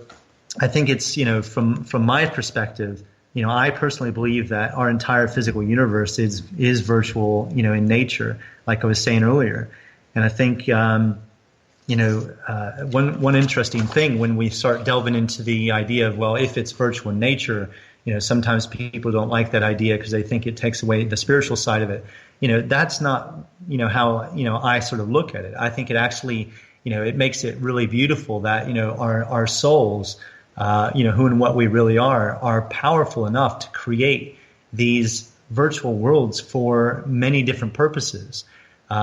I think it's, you know, from my perspective, you know, I personally believe that our entire physical universe is virtual, you know, in nature, like I was saying earlier. And I think, you know, one interesting thing when we start delving into the idea of, well, if it's virtual in nature, you know, sometimes people don't like that idea because they think it takes away the spiritual side of it. You know, that's not, you know, how, you know, I sort of look at it. I think it actually, you know, it makes it really beautiful that, you know, our souls, you know, who and what we really are powerful enough to create these virtual worlds for many different purposes. You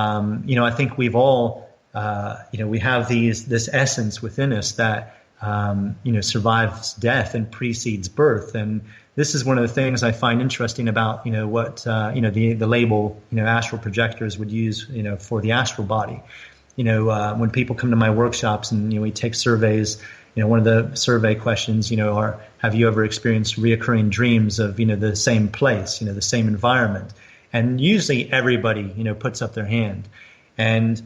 know, I think we've all, you know, we have this essence within us that, you know, survives death and precedes birth. And this is one of the things I find interesting about, you know, what, you know, the label, you know, astral projectors would use, you know, for the astral body. when people come to my workshops and we take surveys, one of the survey questions, are, have you ever experienced reoccurring dreams of the same place, the same environment? And usually everybody puts up their hand. And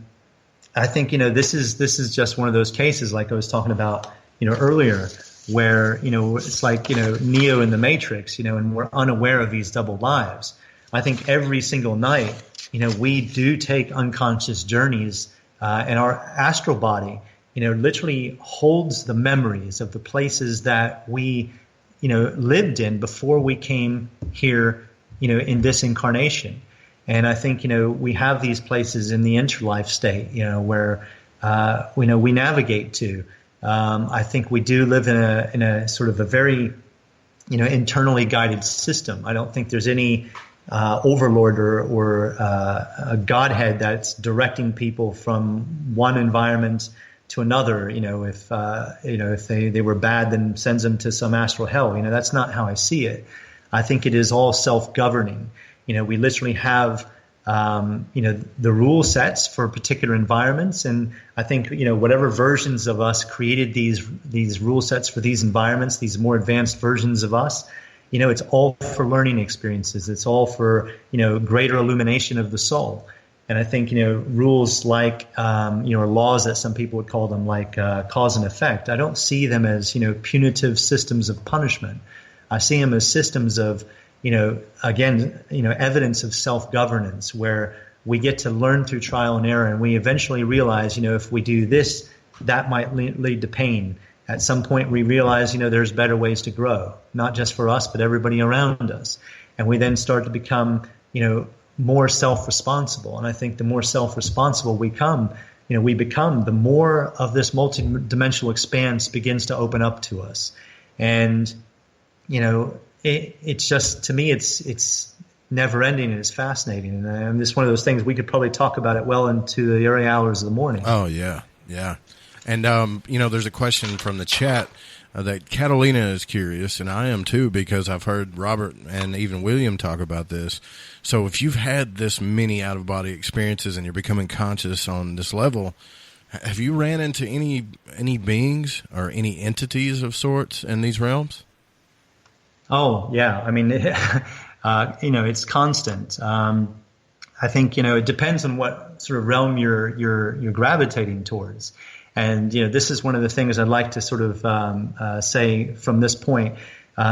I think this is just one of those cases, like I was talking about earlier, where it's like Neo in the Matrix, and we're unaware of these double lives. I think every single night we do take unconscious journeys, and our astral body literally holds the memories of the places that we lived in before we came here in this incarnation. And I think we have these places in the interlife state where we navigate to. I think we do live in a sort of a very internally guided system. I don't think there's any overlord or a godhead that's directing people from one environment to another. If they were bad, then sends them to some astral hell. That's not how I see it. I think it is all self-governing. We literally have the rule sets for particular environments, and I think whatever versions of us created these rule sets for these environments, these more advanced versions of us. It's all for learning experiences. It's all for greater illumination of the soul. And I think rules like or laws that some people would call them, like cause and effect. I don't see them as punitive systems of punishment. I see them as systems of evidence of self-governance, where we get to learn through trial and error, and we eventually realize if we do this, that might lead to pain. At some point, we realize, there's better ways to grow, not just for us, but everybody around us. And we then start to become, more self-responsible. And I think the more self-responsible we become, the more of this multidimensional expanse begins to open up to us. And, it's just, to me, it's never ending, and it's fascinating. And it's one of those things we could probably talk about it well into the early hours of the morning. Oh, yeah. Yeah. And, there's a question from the chat that Catalina is curious, and I am too, because I've heard Robert and even William talk about this. So if you've had this many out-of-body experiences and you're becoming conscious on this level, have you ran into any beings or any entities of sorts in these realms? Oh, yeah. I mean, it's constant. I think, it depends on what sort of realm you're gravitating towards. And, this is one of the things I'd like to sort of say from this point.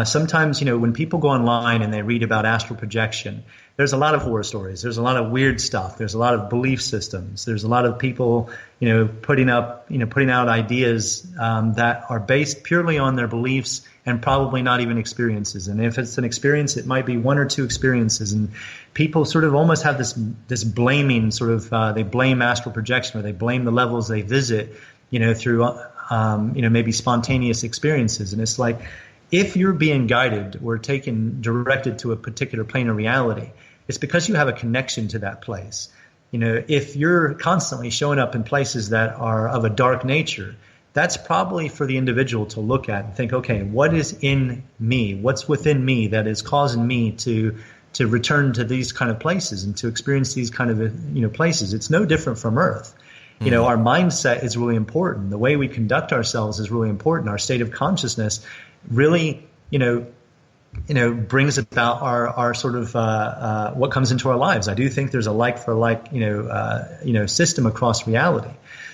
Sometimes, when people go online and they read about astral projection, there's a lot of horror stories. There's a lot of weird stuff. There's a lot of belief systems. There's a lot of people, putting out ideas that are based purely on their beliefs and probably not even experiences. And if it's an experience, it might be one or two experiences. And people sort of almost have this blaming sort of, they blame astral projection, or they blame the levels they visit, through, maybe spontaneous experiences. And it's like, if you're being guided or directed to a particular plane of reality, it's because you have a connection to that place. If you're constantly showing up in places that are of a dark nature, that's probably for the individual to look at and think, okay, what is in me? What's within me that is causing me to return to these kind of places and to experience these kind of, places? It's no different from Earth. Our mindset is really important. The way we conduct ourselves is really important. Our state of consciousness really, brings about our sort of what comes into our lives. I do think there's a like for like, system across reality.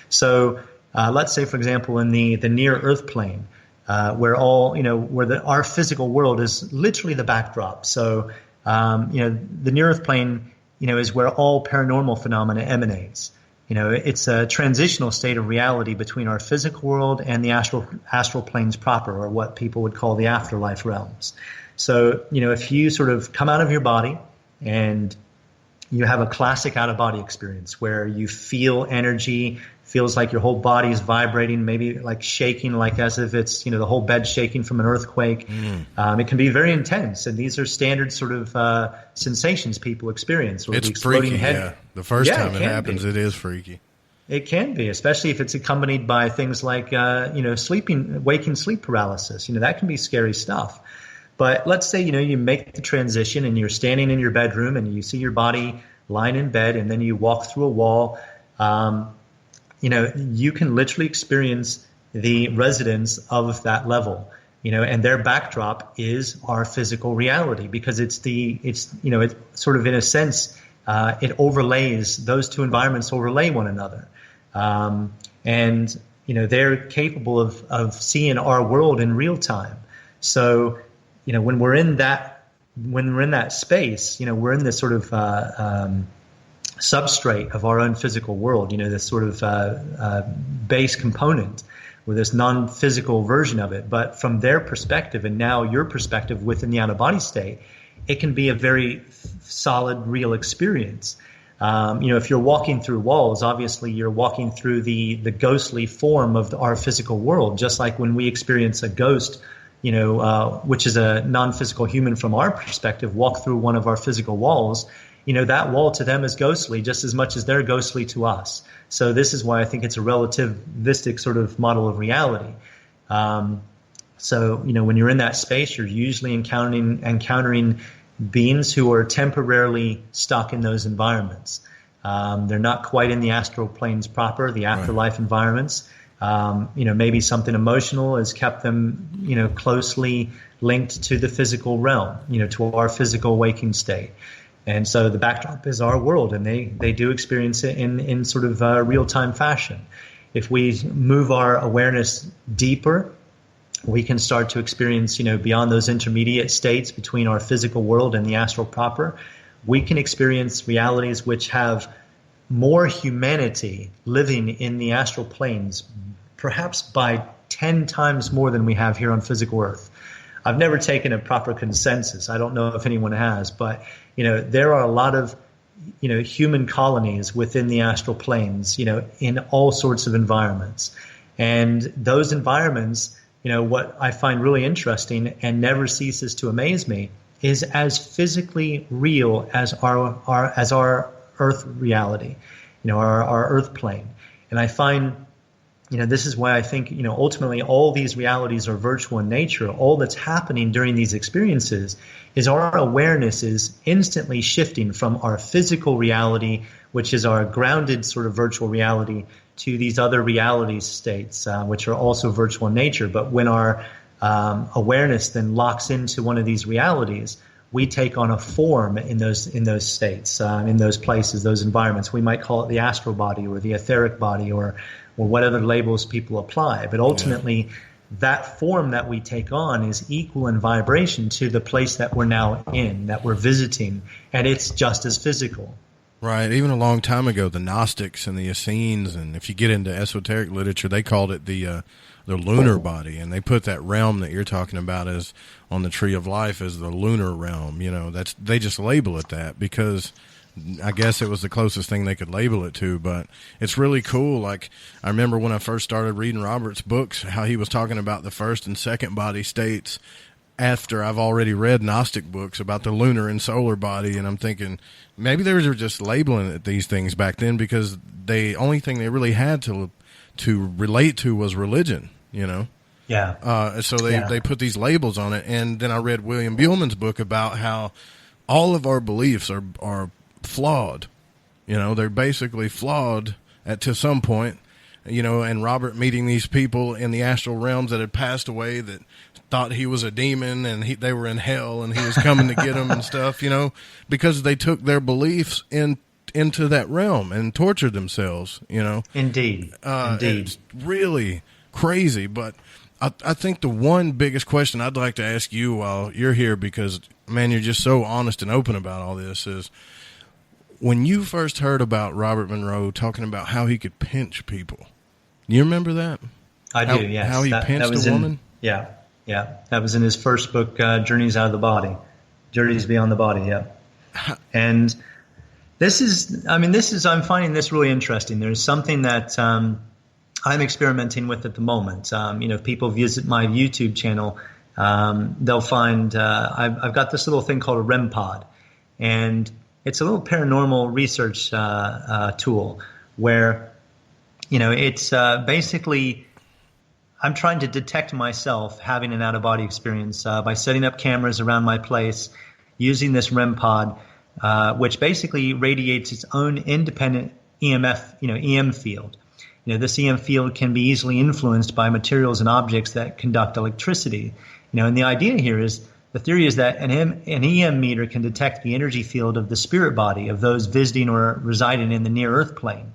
So let's say, for example, in the near Earth plane, where our physical world is literally the backdrop. So, the near Earth plane, is where all paranormal phenomena emanates. It's a transitional state of reality between our physical world and the astral planes proper, or what people would call the afterlife realms. So, if you sort of come out of your body and you have a classic out-of-body experience where you feel energy, feels like your whole body is vibrating, maybe like shaking, like as if it's, the whole bed shaking from an earthquake. It can be very intense. And these are standard sort of sensations people experience. It's freaky, yeah. The first time it happens, it is freaky. It can be, especially if it's accompanied by things like, waking sleep paralysis. That can be scary stuff. But let's say, you make the transition and you're standing in your bedroom and you see your body lying in bed, and then you walk through a wall. you can literally experience the residents of that level, and their backdrop is our physical reality, because it's sort of, in a sense, it overlays, those two environments overlay one another. And they're capable of seeing our world in real time. So, when we're in that space, we're in this sort of substrate of our own physical world, this sort of base component, with this non-physical version of it. But from their perspective, and now your perspective within the out-of-body state, it can be a very solid, real experience. If you're walking through walls, obviously you're walking through the ghostly form of our physical world, just like when we experience a ghost, which is a non-physical human from our perspective, walk through one of our physical walls. That wall to them is ghostly just as much as they're ghostly to us. So this is why I think it's a relativistic sort of model of reality. So when you're in that space, you're usually encountering beings who are temporarily stuck in those environments. They're not quite in the astral planes proper, the afterlife environments. Maybe something emotional has kept them, closely linked to the physical realm, to our physical waking state. And so the backdrop is our world, and they do experience it in sort of real-time fashion. If we move our awareness deeper, we can start to experience, beyond those intermediate states between our physical world and the astral proper. We can experience realities which have more humanity living in the astral planes, perhaps by 10 times more than we have here on physical Earth. I've never taken a proper consensus. I don't know if anyone has, but there are a lot of human colonies within the astral planes, in all sorts of environments. And those environments, what I find really interesting and never ceases to amaze me is as physically real as our Earth reality, our Earth plane. And I find this is why I think, ultimately all these realities are virtual in nature. All that's happening during these experiences is our awareness is instantly shifting from our physical reality, which is our grounded sort of virtual reality, to these other reality states, which are also virtual in nature. But when our awareness then locks into one of these realities, we take on a form in those states, in those places, those environments. We might call it the astral body or the etheric body or what other labels people apply. But ultimately, that form that we take on is equal in vibration to the place that we're now in, that we're visiting, and it's just as physical. Right. Even a long time ago, the Gnostics and the Essenes, and if you get into esoteric literature, they called it the lunar body, and they put that realm that you're talking about as on the Tree of Life as the lunar realm. They just label it that because I guess it was the closest thing they could label it to, but it's really cool. Like, I remember when I first started reading Robert's books, how he was talking about the first and second body states after I've already read Gnostic books about the lunar and solar body, and I'm thinking maybe they were just labeling it these things back then because the only thing they really had to relate to was religion, Yeah. So they put these labels on it, and then I read William Buellman's book about how all of our beliefs are flawed. They're basically flawed to some point, and Robert meeting these people in the astral realms that had passed away that thought he was a demon and they were in hell and he was coming to get them and stuff, because they took their beliefs into that realm and tortured themselves, Indeed. It's really crazy, but I think the one biggest question I'd like to ask you while you're here, because, man, you're just so honest and open about all this, is when you first heard about Robert Monroe talking about how he could pinch people, do you remember that? I do, yes. How he pinched a woman? Yeah. That was in his first book, Journeys Out of the Body. Journeys Beyond the Body, yeah. And I'm finding this really interesting. There's something that I'm experimenting with at the moment. If people visit my YouTube channel, they'll find I've got this little thing called a REM pod. And it's a little paranormal research tool where, it's basically I'm trying to detect myself having an out-of-body experience by setting up cameras around my place, using this REM pod, which basically radiates its own independent EM field. this EM field can be easily influenced by materials and objects that conduct electricity. And the idea here is, the theory is that an EM meter can detect the energy field of the spirit body of those visiting or residing in the near Earth plane.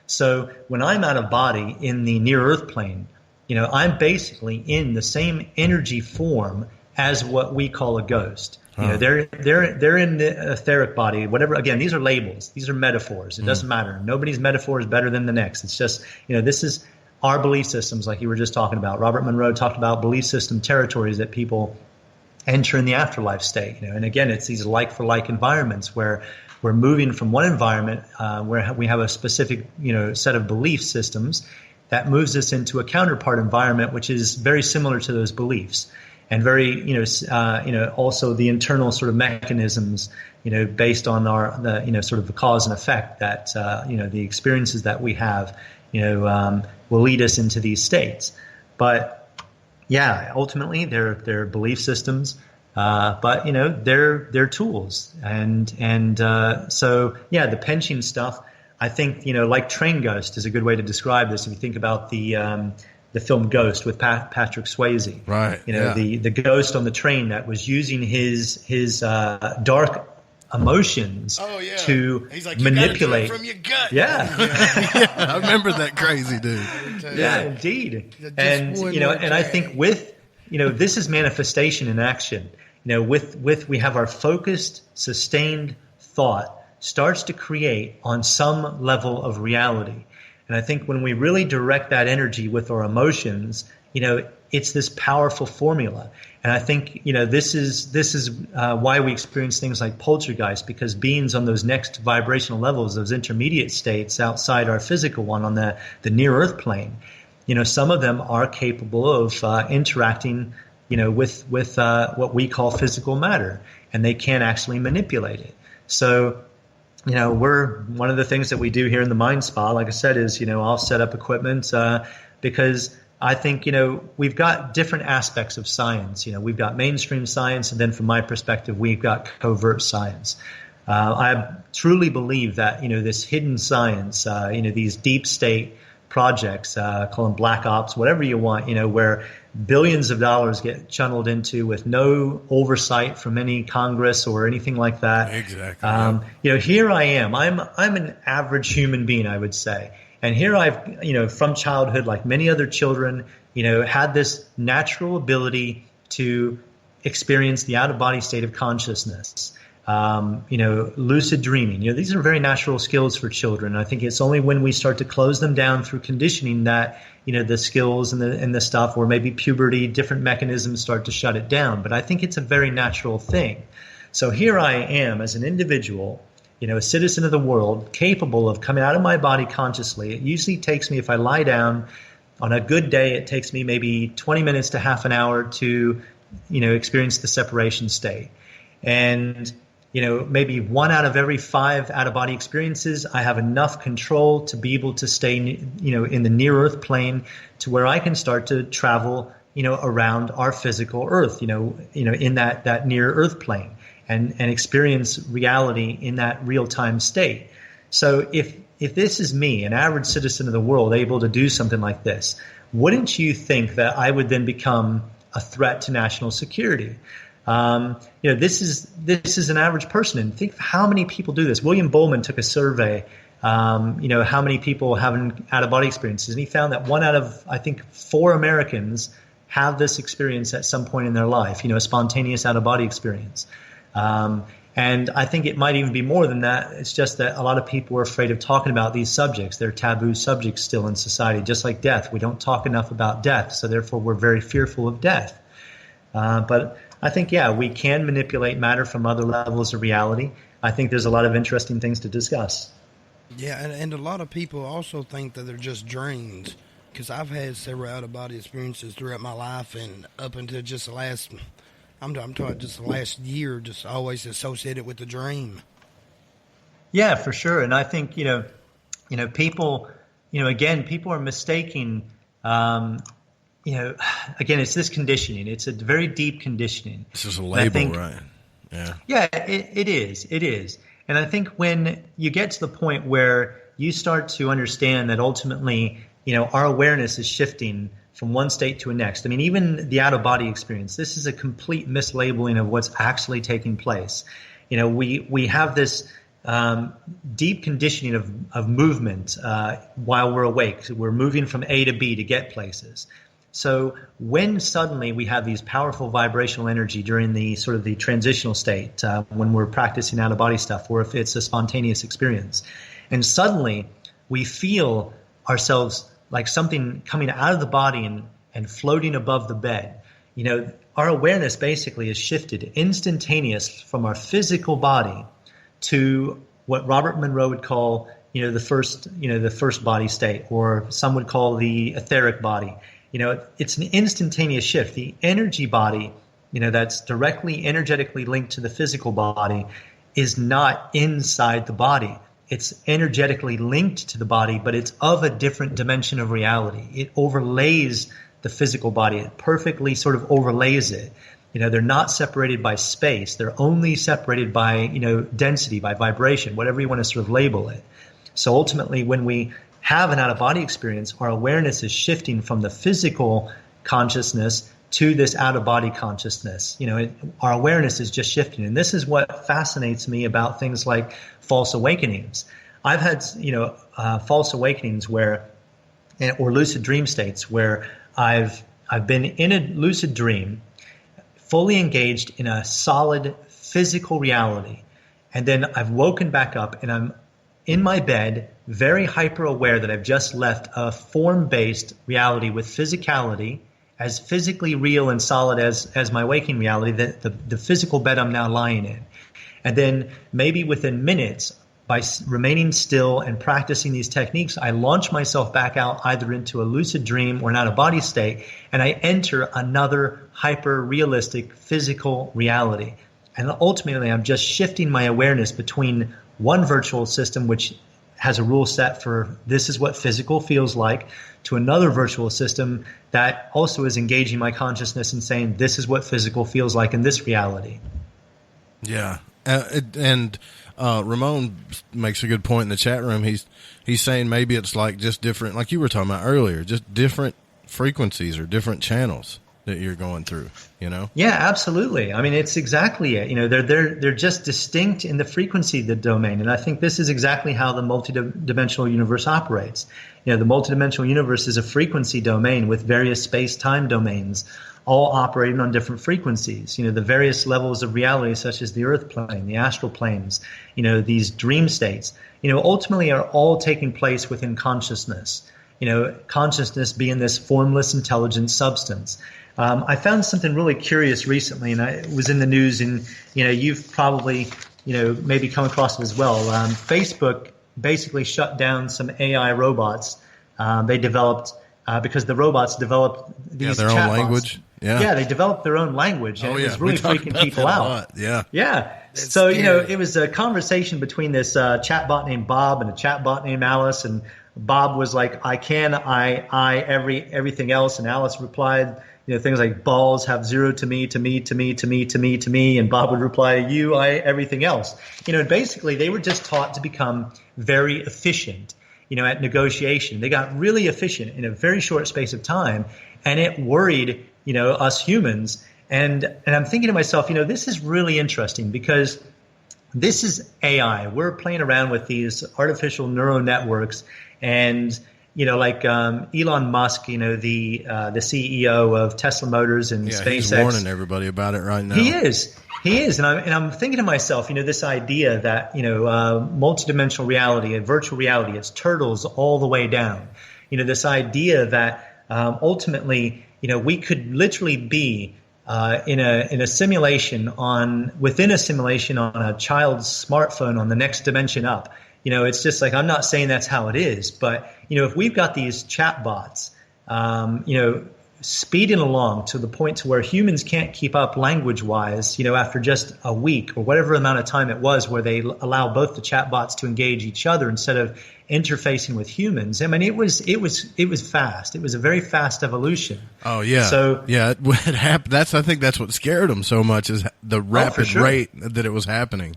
So when I'm out of body in the near Earth plane, I'm basically in the same energy form as what we call a ghost. They're in the etheric body, whatever. Again, these are labels. These are metaphors. It doesn't matter. Nobody's metaphor is better than the next. It's just, this is our belief systems, like you were just talking about. Robert Monroe talked about belief system territories that people enter in the afterlife state. And again, it's these like for like environments where we're moving from one environment where we have a specific, set of belief systems that moves us into a counterpart environment, which is very similar to those beliefs. And very, also the internal sort of mechanisms, based on sort of the cause and effect that, the experiences that we have, will lead us into these states. But yeah, ultimately they're belief systems, but they're tools. And so yeah, the pension stuff, I think, like train ghost is a good way to describe this. If you think about the film Ghost with Patrick Swayze, right? The ghost on the train that was using his dark emotions to manipulate. From your gut. Yeah. I remember that crazy dude. Yeah, indeed. And and I think with this is manifestation in action. With we have our focused, sustained thought starts to create on some level of reality. And I think when we really direct that energy with our emotions, it's this powerful formula. And I think, this is why we experience things like poltergeist, because beings on those next vibrational levels, those intermediate states outside our physical one on the near Earth plane, some of them are capable of interacting, with what we call physical matter, and they can actually manipulate it. So, we're one of the things that we do here in the Mind Spa, like I said, is, I'll set up equipment because I think, we've got different aspects of science. We've got mainstream science, and then from my perspective, we've got covert science. I truly believe that, this hidden science, these deep state projects, call them black ops, whatever you want, where billions of dollars get channeled into with no oversight from any Congress or anything like that. Exactly. Here I am. I'm an average human being, I would say. And here I've, from childhood, like many other children, had this natural ability to experience the out-of-body state of consciousness. Lucid dreaming. These are very natural skills for children. I think it's only when we start to close them down through conditioning that, the skills and the stuff, or maybe puberty, different mechanisms start to shut it down. But I think it's a very natural thing. So here I am as an individual, a citizen of the world, capable of coming out of my body consciously. It usually takes me, if I lie down on a good day, it takes me maybe 20 minutes to half an hour to, experience the separation state. And maybe 1 out of every 5 out-of-body experiences, I have enough control to be able to stay, in the near-Earth plane to where I can start to travel, around our physical Earth, in that near-Earth plane and experience reality in that real-time state. So if this is me, an average citizen of the world, able to do something like this, wouldn't you think that I would then become a threat to national security? This is an average person, and think of how many people do this. William Bowman took a survey, how many people having out-of-body experiences, and he found that 1 out of, I think, 4 Americans have this experience at some point in their life, a spontaneous out-of-body experience. And I think it might even be more than that. It's just that a lot of people are afraid of talking about these subjects. They're taboo subjects still in society, just like death. We don't talk enough about death, so therefore we're very fearful of death. But I think, we can manipulate matter from other levels of reality. I think there's a lot of interesting things to discuss. Yeah, and a lot of people also think that they're just dreams, because I've had several out-of-body experiences throughout my life, and up until just the last, I'm talking just the last year, just always associated with the dream. Yeah, for sure. And I think, people, again, people are mistaking, again, it's this conditioning. It's a very deep conditioning. This is a label, right? Yeah. Yeah, it is. It is. And I think when you get to the point where you start to understand that ultimately, our awareness is shifting from one state to the next. I mean, even the out-of-body experience, this is a complete mislabeling of what's actually taking place. We have this deep conditioning of movement while we're awake. So we're moving from A to B to get places. So when suddenly we have these powerful vibrational energy during the sort of the transitional state, when we're practicing out-of-body stuff, or if it's a spontaneous experience, and suddenly we feel ourselves like something coming out of the body and floating above the bed, our awareness basically is shifted instantaneous from our physical body to what Robert Monroe would call, the first body state, or some would call the etheric body. It's an instantaneous shift. The energy body, that's directly energetically linked to the physical body, is not inside the body. It's energetically linked to the body, but it's of a different dimension of reality. It overlays the physical body. It perfectly sort of overlays it. They're not separated by space. They're only separated by, density, by vibration, whatever you want to sort of label it. So ultimately, when we have an out-of-body experience, our awareness is shifting from the physical consciousness to this out-of-body consciousness. Our awareness is just shifting. And this is what fascinates me about things like false awakenings. I've had, false awakenings or lucid dream states where I've been in a lucid dream, fully engaged in a solid physical reality. And then I've woken back up and I'm in my bed, very hyper aware that I've just left a form-based reality with physicality, as physically real and solid as my waking reality, the physical bed I'm now lying in. And then maybe within minutes, by remaining still and practicing these techniques, I launch myself back out either into a lucid dream or an out-of-body state, and I enter another hyper-realistic physical reality. And ultimately, I'm just shifting my awareness between one virtual system, which has a rule set for this is what physical feels like, to another virtual system that also is engaging my consciousness and saying this is what physical feels like in this reality. Yeah. And Ramon makes a good point in the chat room. He's saying maybe it's like just different, like you were talking about earlier, just different frequencies or different channels that you're going through, Yeah, absolutely. I mean, it's exactly it. They're just distinct in the frequency domain. And I think this is exactly how the multidimensional universe operates. The multidimensional universe is a frequency domain with various space-time domains, all operating on different frequencies. The various levels of reality, such as the earth plane, the astral planes, these dream states, ultimately are all taking place within consciousness. Consciousness being this formless, intelligent substance. I found something really curious recently, and it was in the news, and you've probably maybe come across it as well. Facebook basically shut down some AI robots. They developed because the robots developed these their own language. Yeah, they developed their own language, and it was really freaking people out. Yeah. So it was a conversation between this chatbot named Bob and a chatbot named Alice, and Bob was like, "I can, everything else," and Alice replied, things like balls have zero to me, and Bob would reply, you, I, everything else. Basically they were just taught to become very efficient, at negotiation. They got really efficient in a very short space of time, and it worried, us humans. And I'm thinking to myself, this is really interesting because this is AI. We're playing around with these artificial neural networks, and like Elon Musk, the CEO of Tesla Motors and SpaceX. He's warning everybody about it right now. He is, and I'm thinking to myself, this idea that multidimensional reality, a virtual reality, it's turtles all the way down. This idea that ultimately, we could literally be in a simulation within a simulation on a child's smartphone on the next dimension up. It's just like, I'm not saying that's how it is, but, if we've got these chat bots, speeding along to the point to where humans can't keep up language-wise, after just a week or whatever amount of time it was where they allow both the chat bots to engage each other instead of interfacing with humans. I mean, it was fast. It was a very fast evolution. Oh yeah. So yeah, it happened. I think that's what scared them so much is the rapid rate that it was happening.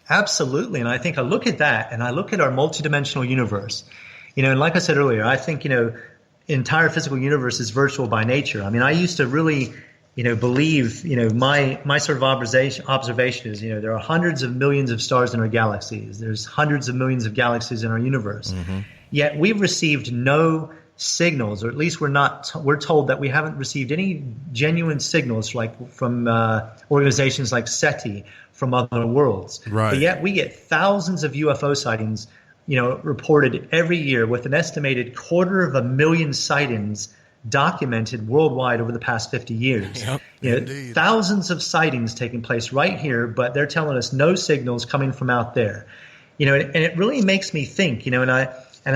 Absolutely. And I think I look at that and I look at our multidimensional universe. And like I said earlier, I think, entire physical universe is virtual by nature. I mean, I used to really, believe, my sort of observation is, there are hundreds of millions of stars in our galaxies. There's hundreds of millions of galaxies in our universe. Mm-hmm. Yet we've received no signals, or at least we're told that we haven't received any genuine signals, like from organizations like SETI, from other worlds. Right. But yet we get thousands of UFO sightings, reported every year, with an estimated 250,000 sightings documented worldwide over the past 50 years. Yep, thousands of sightings taking place right here, but they're telling us no signals coming from out there. And it really makes me think, and I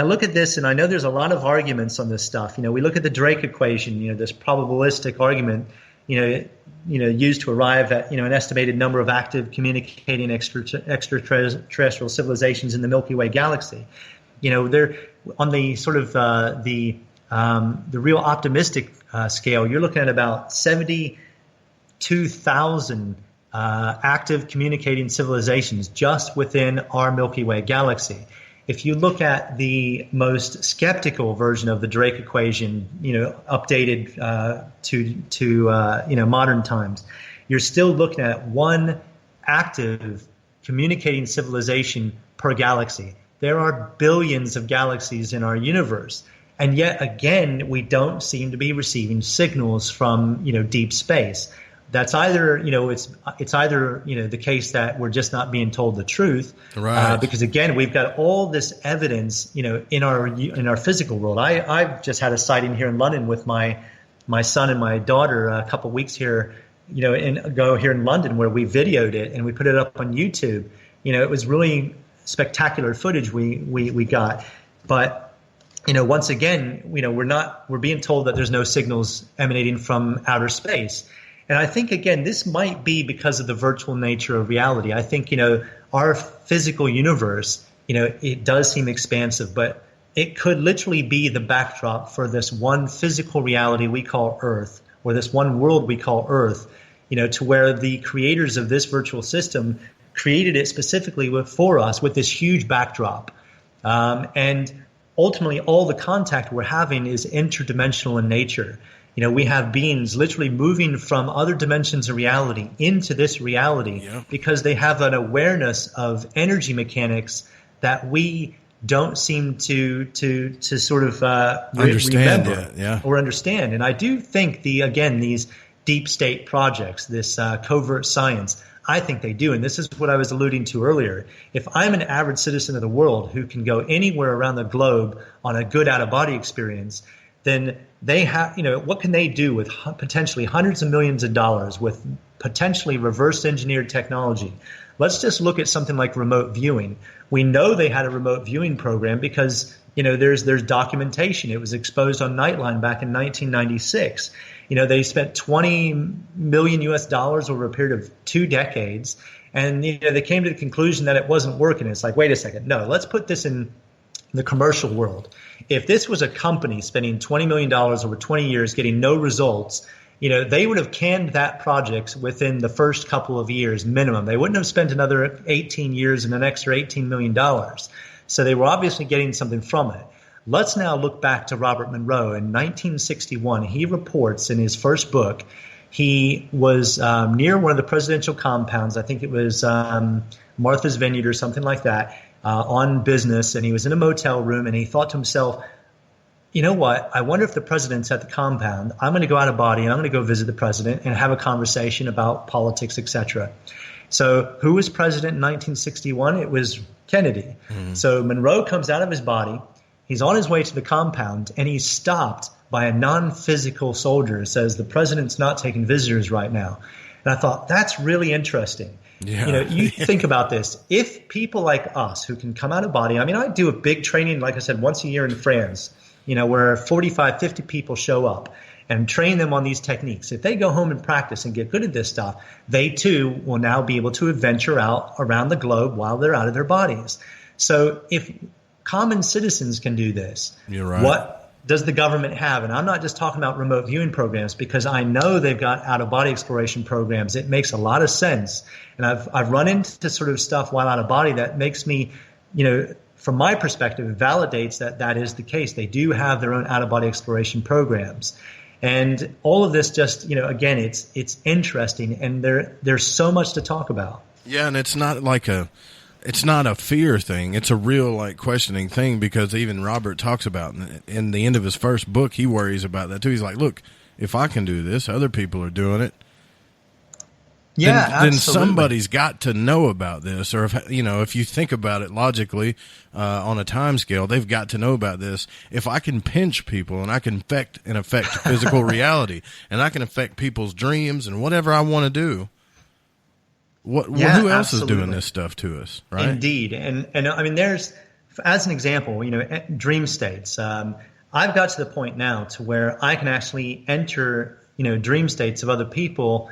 look at this, and I know there's a lot of arguments on this stuff. We look at the Drake equation, this probabilistic argument, used to arrive at, an estimated number of active communicating extraterrestrial civilizations in the Milky Way galaxy. They're on the sort of the real optimistic scale. You're looking at about 72,000 active communicating civilizations just within our Milky Way galaxy. If you look at the most skeptical version of the Drake equation, updated to modern times, you're still looking at one active communicating civilization per galaxy. There are billions of galaxies in our universe, and yet again, we don't seem to be receiving signals from deep space. That's either, it's either, the case that we're just not being told the truth, right? Because again, we've got all this evidence, in our physical world. I've just had a sighting here in London with my son and my daughter a couple weeks here, here in London, where we videoed it and we put it up on YouTube. It was really spectacular footage we got, but once again, we're being told that there's no signals emanating from outer space. And I think, again, this might be because of the virtual nature of reality. I think, our physical universe, it does seem expansive, but it could literally be the backdrop for this one physical reality we call Earth, or this one world we call Earth, to where the creators of this virtual system created it specifically for us with this huge backdrop. And ultimately, all the contact we're having is interdimensional in nature. We have beings literally moving from other dimensions of reality into this reality, because they have an awareness of energy mechanics that we don't seem to sort of understand remember or understand. And I do think these deep state projects, this covert science, I think they do. And this is what I was alluding to earlier. If I'm an average citizen of the world who can go anywhere around the globe on a good out-of-body experience, then they have, what can they do with potentially hundreds of millions of dollars with potentially reverse engineered technology? Let's just look at something like remote viewing. We know they had a remote viewing program because, there's documentation. It was exposed on Nightline back in 1996. They spent $20 million over a period of 2 decades. And, they came to the conclusion that it wasn't working. It's like, wait a second. No, let's put this in the commercial world. If this was a company spending $20 million over 20 years getting no results, they would have canned that project within the first couple of years minimum. They wouldn't have spent another 18 years and an extra $18 million. So they were obviously getting something from it. Let's now look back to Robert Monroe. In 1961, he reports in his first book, he was near one of the presidential compounds. I think it was Martha's Vineyard or something like that. On business, and he was in a motel room, and he thought to himself, you know what, I wonder if the president's at the compound. I'm going to go out of body and I'm going to go visit the president and have a conversation about politics, etc. So who was president in 1961? It was Kennedy. So Monroe comes out of his body, he's on his way to the compound, and he's stopped by a non-physical soldier who says the president's not taking visitors right now. And I thought, that's really interesting. You think about this. If people like us who can come out of body, I do a big training, like I said, once a year in France, where 45, 50 people show up and train them on these techniques. If they go home and practice and get good at this stuff, they too will now be able to adventure out around the globe while they're out of their bodies. So if common citizens can do this, you're right. What does the government have? And I'm not just talking about remote viewing programs, because I know they've got out-of-body exploration programs. It makes a lot of sense. And I've run into sort of stuff while out of body that makes me, from my perspective, it validates that that is the case. They do have their own out-of-body exploration programs. And all of this just, again, it's interesting, and there's so much to talk about. Yeah, and it's not a fear thing. It's a real questioning thing, because even Robert talks about in the end of his first book, he worries about that too. He's like, look, if I can do this, other people are doing it. Yeah, then somebody's got to know about this, or if you think about it logically on a time scale, they've got to know about this. If I can pinch people and I can affect physical reality, and I can affect people's dreams and whatever I want to do, who else is doing this stuff to us, right? Indeed, and I mean, there's, as an example, dream states. I've got to the point now to where I can actually enter dream states of other people.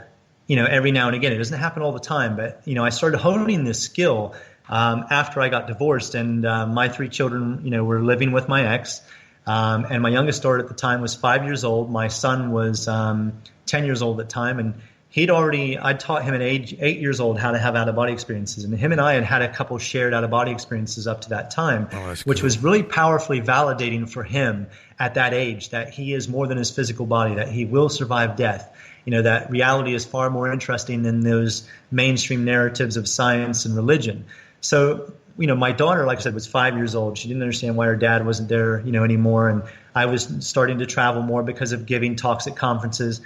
Every now and again. It doesn't happen all the time, but, I started honing this skill after I got divorced, and my 3 children, were living with my ex, and my youngest daughter at the time was 5 years old. My son was 10 years old at the time, and I taught him at age 8 years old how to have out-of-body experiences, and him and I had a couple shared out-of-body experiences up to that time, which was really powerfully validating for him at that age, that he is more than his physical body, that he will survive death. That reality is far more interesting than those mainstream narratives of science and religion. So, my daughter, like I said, was 5 years old. She didn't understand why her dad wasn't there, anymore. And I was starting to travel more because of giving talks at conferences.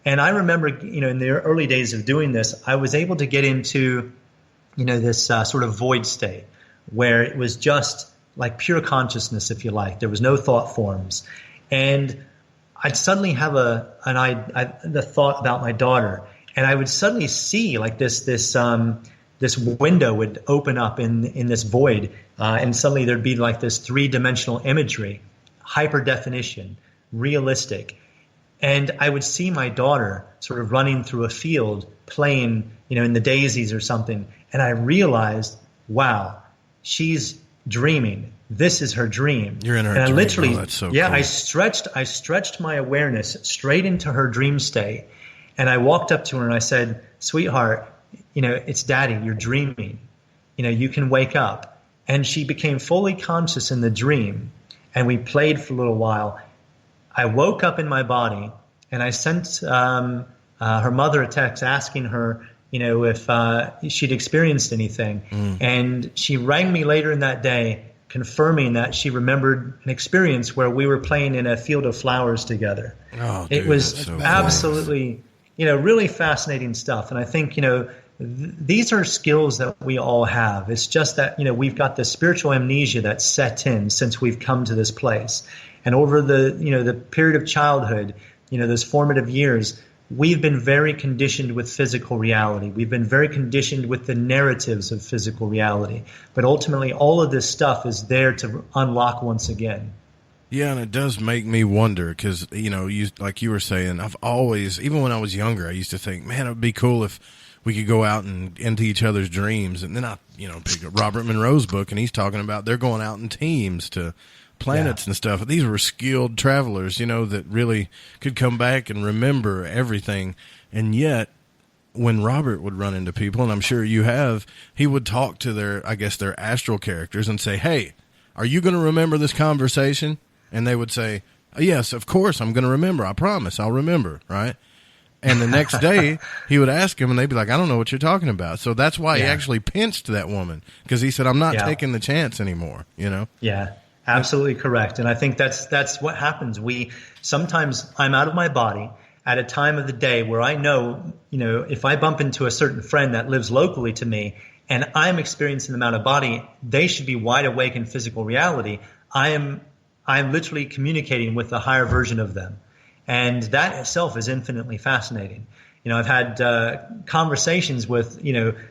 And I remember, in the early days of doing this, I was able to get into, this sort of void state where it was just like pure consciousness, if you like. There was no thought forms. And I'd suddenly have the thought about my daughter, and I would suddenly see like this window would open up in this void, and suddenly there'd be like this 3-dimensional imagery, hyper definition, realistic, and I would see my daughter sort of running through a field, playing, in the daisies or something, and I realized, wow, she's dreaming. This is her dream. You're in her dream. I literally, that's so cool. I stretched my awareness straight into her dream state, and I walked up to her and I said, "Sweetheart, it's Daddy. You're dreaming. You can wake up." And she became fully conscious in the dream, and we played for a little while. I woke up in my body, and I sent her mother a text asking her, if she'd experienced anything, and she rang me later in that day, confirming that she remembered an experience where we were playing in a field of flowers together. Oh, it was so absolutely, really fascinating stuff. And I think, these are skills that we all have. It's just that, we've got this spiritual amnesia that's set in since we've come to this place. And over the period of childhood, those formative years, we've been very conditioned with physical reality. We've been very conditioned with the narratives of physical reality. But ultimately, all of this stuff is there to unlock once again. Yeah, and it does make me wonder because, like you were saying, I've always, even when I was younger, I used to think, man, it would be cool if we could go out and into each other's dreams. And then I, picked up Robert Monroe's book, and he's talking about they're going out in teams to planets and stuff. These were skilled travelers, that really could come back and remember everything. And yet, when Robert would run into people, and I'm sure you have, he would talk to their astral characters and say, "Hey, are you going to remember this conversation?" And they would say, "Yes, of course, I'm going to remember. I promise, I'll remember." Right? And the next day, he would ask him, and they'd be like, "I don't know what you're talking about." So that's why he actually pinched that woman, because he said, "I'm not taking the chance anymore." Yeah. Absolutely correct. And I think that's what happens. Sometimes I'm out of my body at a time of the day where I know, if I bump into a certain friend that lives locally to me and I'm experiencing them out of body, they should be wide awake in physical reality. I'm literally communicating with a higher version of them. And that itself is infinitely fascinating. I've had conversations with,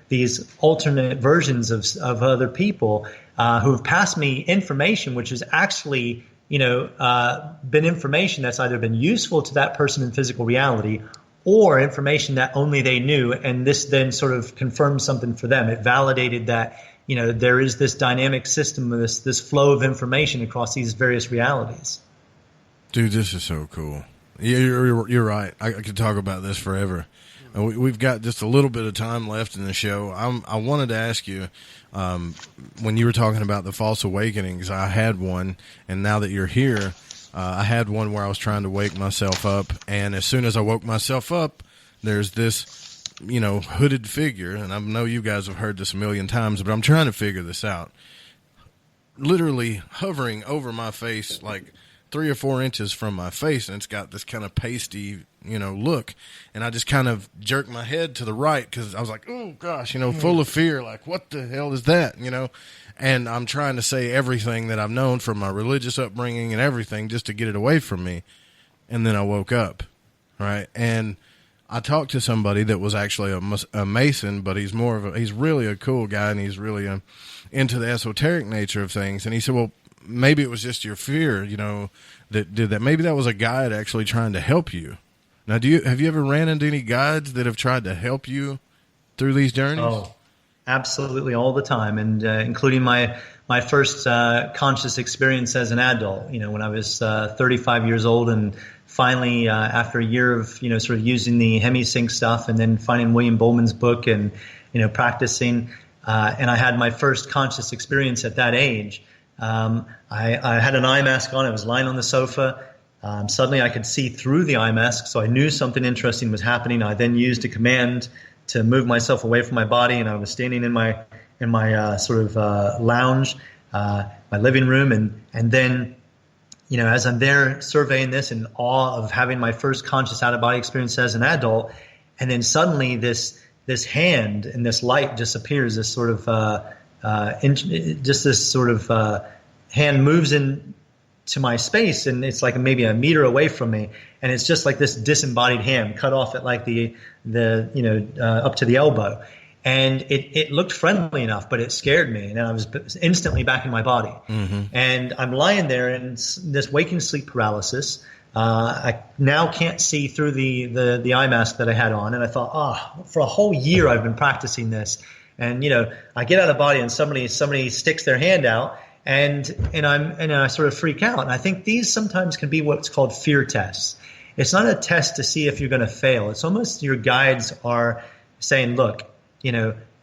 these alternate versions of other people who have passed me information, which has actually, been information that's either been useful to that person in physical reality or information that only they knew. And this then sort of confirmed something for them. It validated that, there is this dynamic system, this flow of information across these various realities. Dude, this is so cool. You're right. I could talk about this forever. We've got just a little bit of time left in the show. I wanted to ask you, when you were talking about the false awakenings, I had one, and now that you're here, I had one where I was trying to wake myself up, and as soon as I woke myself up, there's this, hooded figure, and I know you guys have heard this a million times, but I'm trying to figure this out. Literally hovering over my face, like 3 or 4 inches from my face, and it's got this kind of pasty, look. And I just kind of jerked my head to the right because I was like, oh gosh, full of fear, like what the hell is that, And I'm trying to say everything that I've known from my religious upbringing and everything just to get it away from me. And then I woke up, right? And I talked to somebody that was actually a Mason, but he's he's really a cool guy, and he's really into the esoteric nature of things. And he said, well, maybe it was just your fear, that did that. Maybe that was a guide actually trying to help you. Now, have you ever ran into any guides that have tried to help you through these journeys? Oh, absolutely, all the time, and including my first conscious experience as an adult. When I was 35 years old, and finally, after a year of sort of using the hemisync stuff, and then finding William Bowman's book, and practicing, and I had my first conscious experience at that age. I had an eye mask on. I was lying on the sofa. Suddenly I could see through the eye mask, so I knew something interesting was happening. I then used a command to move myself away from my body, and I was standing in my sort of lounge, my living room, and then as I'm there surveying this in awe of having my first conscious out-of-body experience as an adult, and then suddenly this hand and this light disappears. This sort of hand moves in to my space, and it's like maybe a meter away from me, and it's just like this disembodied hand cut off at like the up to the elbow, and it looked friendly enough, but it scared me, and I was instantly back in my body. Mm-hmm. And I'm lying there in this waking sleep paralysis. I now can't see through the eye mask that I had on, and I thought, for a whole year I've been practicing this, and I get out of body, and somebody sticks their hand out. And I sort of freak out. And I think these sometimes can be what's called fear tests. It's not a test to see if you're going to fail. It's almost your guides are saying, look,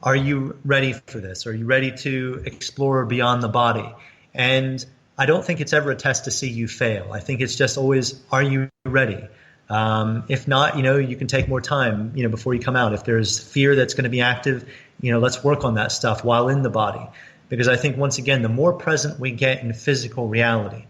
are you ready for this? Are you ready to explore beyond the body? And I don't think it's ever a test to see you fail. I think it's just always, are you ready? If not, you can take more time, before you come out. If there's fear that's going to be active, let's work on that stuff while in the body. Because I think, once again, the more present we get in physical reality,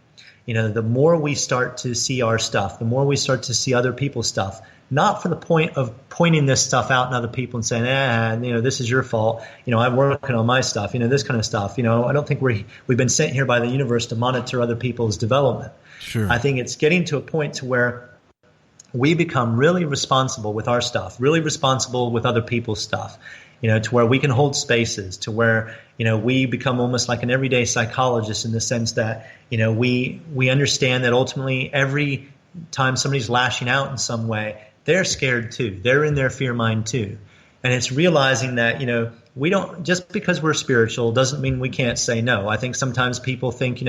the more we start to see our stuff, the more we start to see other people's stuff, not for the point of pointing this stuff out in other people and saying, this is your fault. I'm working on my stuff, this kind of stuff. I don't think we've been sent here by the universe to monitor other people's development. Sure. I think it's getting to a point to where we become really responsible with our stuff, really responsible with other people's stuff. To where we can hold spaces, to where, we become almost like an everyday psychologist in the sense that, we understand that ultimately every time somebody's lashing out in some way, they're scared too. They're in their fear mind too. And it's realizing that, we don't, just because we're spiritual doesn't mean we can't say no. I think sometimes people think,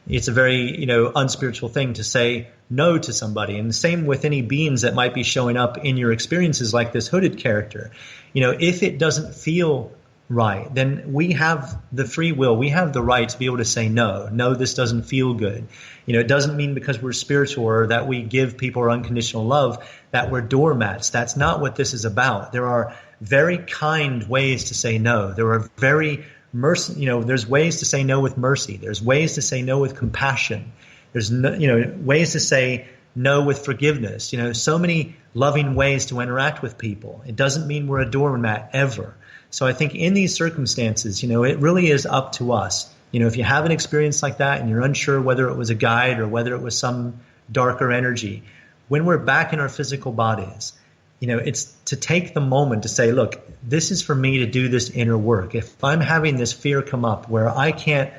it's a very, unspiritual thing to say no to somebody. And the same with any beings that might be showing up in your experiences, like this hooded character. If it doesn't feel right, then we have the free will. We have the right to be able to say no. No, this doesn't feel good. It doesn't mean because we're spiritual or that we give people our unconditional love that we're doormats. That's not what this is about. There are very kind ways to say no. There are very mercy. There's ways to say no with mercy. There's ways to say no with compassion. There's ways to say no with forgiveness. So many loving ways to interact with people. It doesn't mean we're a doormat ever. So I think in these circumstances, it really is up to us. If you have an experience like that and you're unsure whether it was a guide or whether it was some darker energy, when we're back in our physical bodies, it's to take the moment to say, look, this is for me to do this inner work. If I'm having this fear come up where I can't,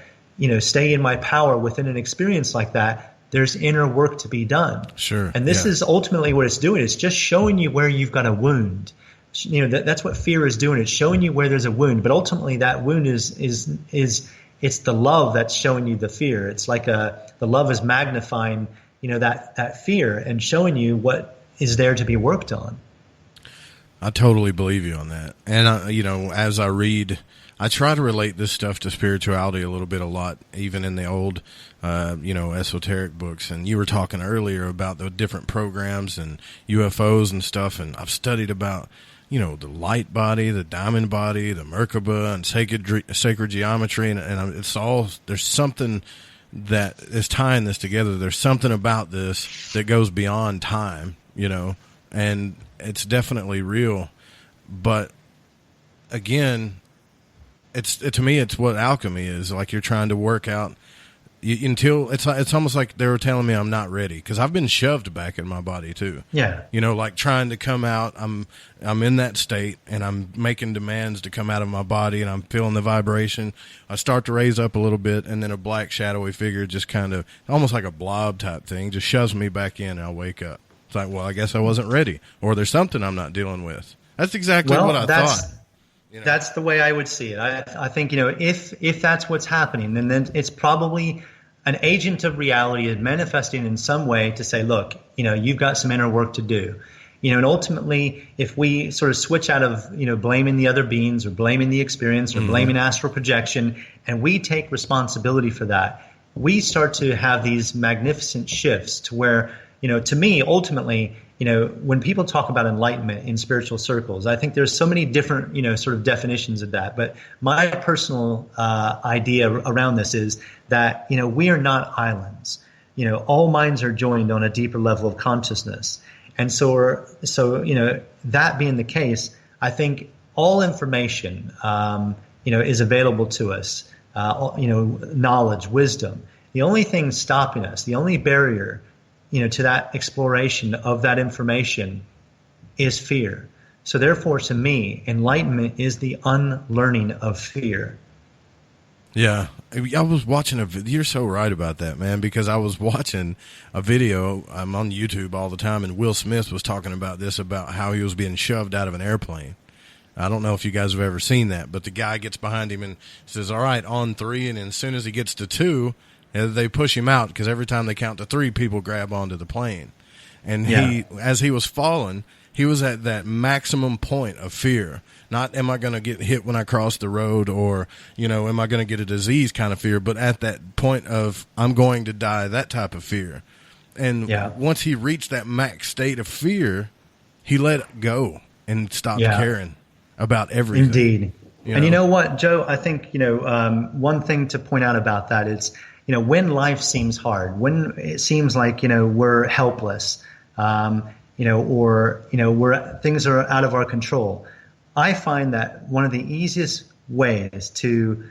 stay in my power within an experience like that, there's inner work to be done. Sure. And this is ultimately what it's doing. It's just showing you where you've got a wound. That's what fear is doing. It's showing you where there's a wound. But ultimately that wound is it's the love that's showing you the fear. It's like the love is magnifying, that fear and showing you what is there to be worked on. I totally believe you on that. And, you know, as I read, I try to relate this stuff to spirituality a lot, even in the old, you know, esoteric books. And you were talking earlier about the different programs and UFOs and stuff. And I've studied about, you know, the light body, the diamond body, the Merkaba, and sacred geometry. And it's all, there's something that is tying this together. There's something about this that goes beyond time, you know, and it's definitely real. But again, to me, it's what alchemy is. Like, you're trying to work out until it's almost like they were telling me I'm not ready, because I've been shoved back in my body too. Yeah. You know, like trying to come out. I'm in that state, and I'm making demands to come out of my body, and I'm feeling the vibration. I start to raise up a little bit, and then a black shadowy figure just kind of almost like a blob type thing just shoves me back in, and I'll wake up. It's like, well, I guess I wasn't ready, or there's something I'm not dealing with. That's exactly what I thought. You know? That's the way I would see it. I think, you know, if that's what's happening, then it's probably an agent of reality manifesting in some way to say, look, you know, you've got some inner work to do. You know, and ultimately, if we sort of switch out of, you know, blaming the other beings or blaming the experience or blaming astral projection, and we take responsibility for that, we start to have these magnificent shifts to where, you know, to me, ultimately, you know, when people talk about enlightenment in spiritual circles, I think there's so many different, you know, sort of definitions of that. But my personal idea around this is that, you know, we are not islands. You know, all minds are joined on a deeper level of consciousness. And so, you know, that being the case, I think all information, you know, is available to us, you know, knowledge, wisdom. The only thing stopping us, the only barrier, you know, to that exploration of that information is fear. So therefore, to me, enlightenment is the unlearning of fear. Yeah. I was watching you're so right about that, man, because I was watching a video. I'm on YouTube all the time, and Will Smith was talking about this, about how he was being shoved out of an airplane. I don't know if you guys have ever seen that, but the guy gets behind him and says, all right, on 3, and as soon as he gets to 2, they push him out, because every time they count to 3, people grab onto the plane. And as he was falling, he was at that maximum point of fear. Not, am I going to get hit when I cross the road, or, you know, am I going to get a disease kind of fear, but at that point of, I'm going to die, that type of fear. And once he reached that max state of fear, he let it go and stopped caring about everything. Indeed. You and you know what, Joe, I think, you know, one thing to point out about that is, you know, when life seems hard, when it seems like, you know, we're helpless, you know, or, you know, things are out of our control, I find that one of the easiest ways to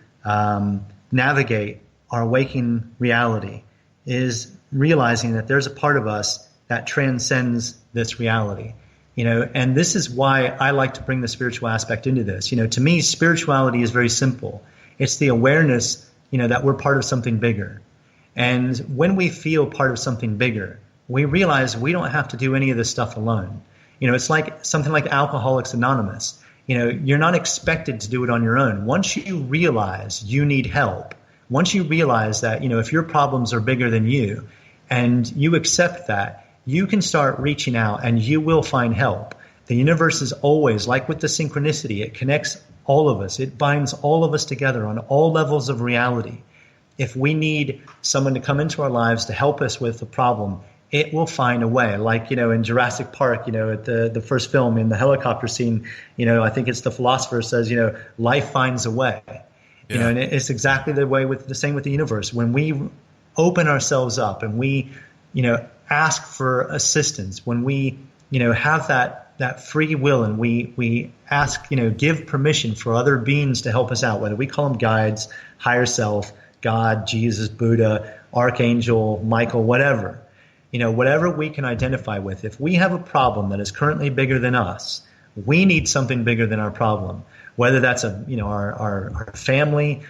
navigate our waking reality is realizing that there's a part of us that transcends this reality. You know, and this is why I like to bring the spiritual aspect into this. You know, to me, spirituality is very simple. It's the awareness, you know, that we're part of something bigger. And when we feel part of something bigger, we realize we don't have to do any of this stuff alone. You know, it's like something like Alcoholics Anonymous. You know, you're not expected to do it on your own. Once you realize you need help, once you realize that, you know, if your problems are bigger than you, and you accept that, you can start reaching out and you will find help. The universe is always, like with the synchronicity, it connects all of us. It binds all of us together on all levels of reality. If we need someone to come into our lives to help us with a problem, it will find a way. Like, you know, in Jurassic Park, you know, at the first film, in the helicopter scene, you know, I think it's the philosopher says, you know, life finds a way. You know, and it's exactly the same with the universe. When we open ourselves up and we, you know, ask for assistance, when we, you know, have that free will, and we ask, you know, give permission for other beings to help us out, whether we call them guides, higher self, God, Jesus, Buddha, Archangel, Michael, whatever, you know, whatever we can identify with. If we have a problem that is currently bigger than us, we need something bigger than our problem, whether that's our family,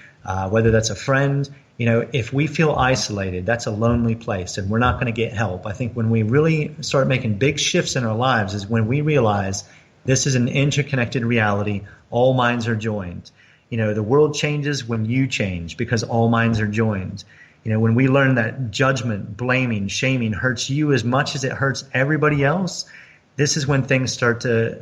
whether that's a friend. You know, if we feel isolated, that's a lonely place, and we're not going to get help. I think when we really start making big shifts in our lives is when we realize this is an interconnected reality. All minds are joined. You know, the world changes when you change, because all minds are joined. You know, when we learn that judgment, blaming, shaming hurts you as much as it hurts everybody else, this is when things start to,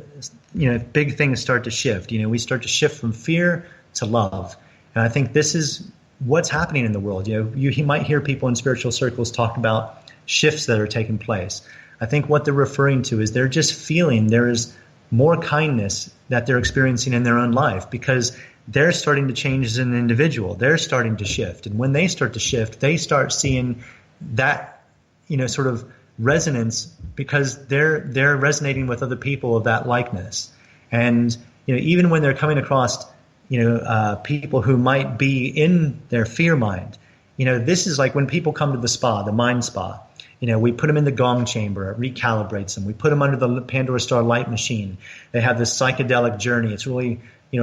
big things start to shift. We start to shift from fear to love. And I think this is what's happening in the world. You might hear people in spiritual circles talk about shifts that are taking place. I think what they're referring to is they're just feeling there is more kindness that they're experiencing in their own life because they're starting to change as an individual. They're starting to shift. And when they start to shift, they start seeing that, sort of resonance because they're resonating with other people of that likeness. And, even when they're coming across, people who might be in their fear mind, this is like when people come to the spa, the mind spa, we put them in the gong chamber, it recalibrates them. We put them under the PandoraStar light machine. They have this psychedelic journey. It's really,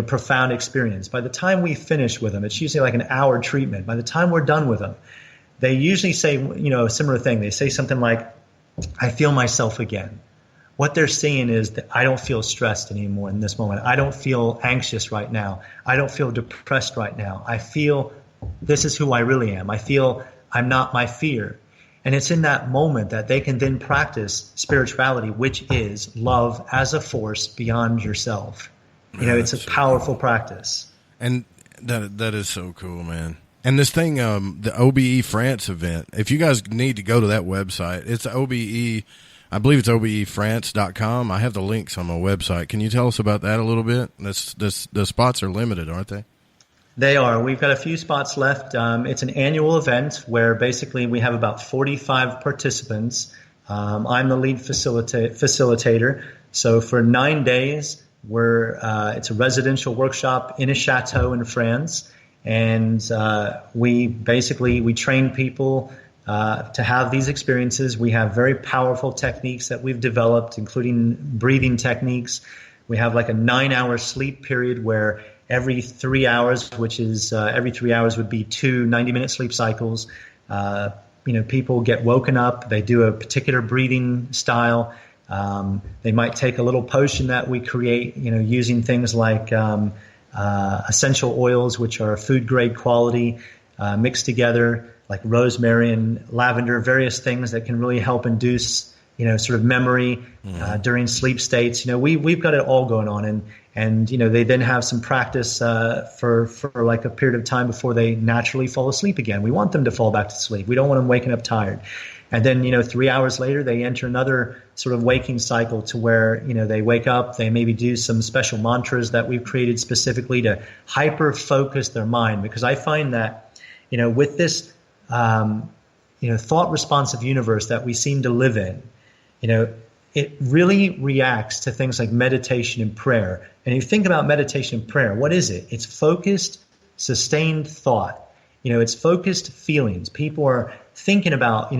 profound experience. By the time we finish with them, it's usually like an hour treatment. By the time we're done with them, they usually say, a similar thing. They say something like, I feel myself again. What they're saying is that I don't feel stressed anymore in this moment. I don't feel anxious right now. I don't feel depressed right now. I feel this is who I really am. I feel I'm not my fear. And it's in that moment that they can then practice spirituality, which is love as a force beyond yourself. It's a powerful practice. And that is so cool, man. And this thing, the OBE France event, if you guys need to go to that website, it's OBE, I believe it's obefrance.com. I have the links on my website. Can you tell us about that a little bit? The spots are limited, aren't they? They are. We've got a few spots left. It's an annual event where basically we have about 45 participants. I'm the lead facilitator. So for 9 days, it's a residential workshop in a chateau in France. And we train people to have these experiences. We have very powerful techniques that we've developed, including breathing techniques. We have like a 9-hour sleep period where every 3 hours, which is every 3 hours would be 2 90-minute sleep cycles. People get woken up. They do a particular breathing style. They might take a little potion that we create, using things like essential oils, which are food grade quality, mixed together, like rosemary and lavender, various things that can really help induce, sort of memory during sleep states. We've got it all going on, and they then have some practice for like a period of time before they naturally fall asleep again. We want them to fall back to sleep. We don't want them waking up tired. And then, 3 hours later, they enter another sort of waking cycle to where, they wake up, they maybe do some special mantras that we've created specifically to hyper focus their mind. Because I find that, with this, thought responsive universe that we seem to live in, it really reacts to things like meditation and prayer. And if you think about meditation and prayer, what is it? It's focused, sustained thought. It's focused feelings. People are thinking about,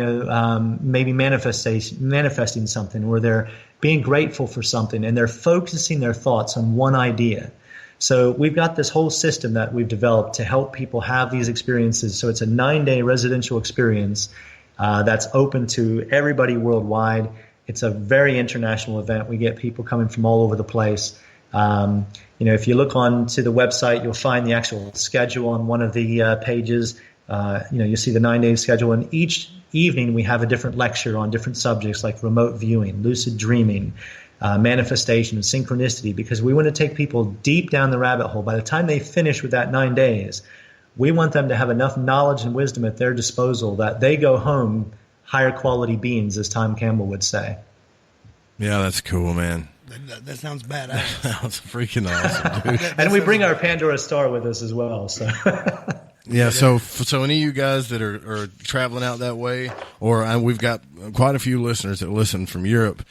maybe manifesting something, or they're being grateful for something, and they're focusing their thoughts on one idea. So we've got this whole system that we've developed to help people have these experiences. So it's a 9-day residential experience that's open to everybody worldwide. It's a very international event. We get people coming from all over the place. If you look onto the website, you'll find the actual schedule on one of the pages. You'll see the 9-day schedule, and each evening we have a different lecture on different subjects like remote viewing, lucid dreaming, manifestation, and synchronicity, because we want to take people deep down the rabbit hole. By the time they finish with that 9 days, we want them to have enough knowledge and wisdom at their disposal that they go home higher quality beings, as Tom Campbell would say. Yeah, that's cool, man. That sounds badass. That sounds freaking awesome, dude. And we bring our PandoraStar with us as well. So. Yeah, so any of you guys that are traveling out that way, or we've got quite a few listeners that listen from Europe,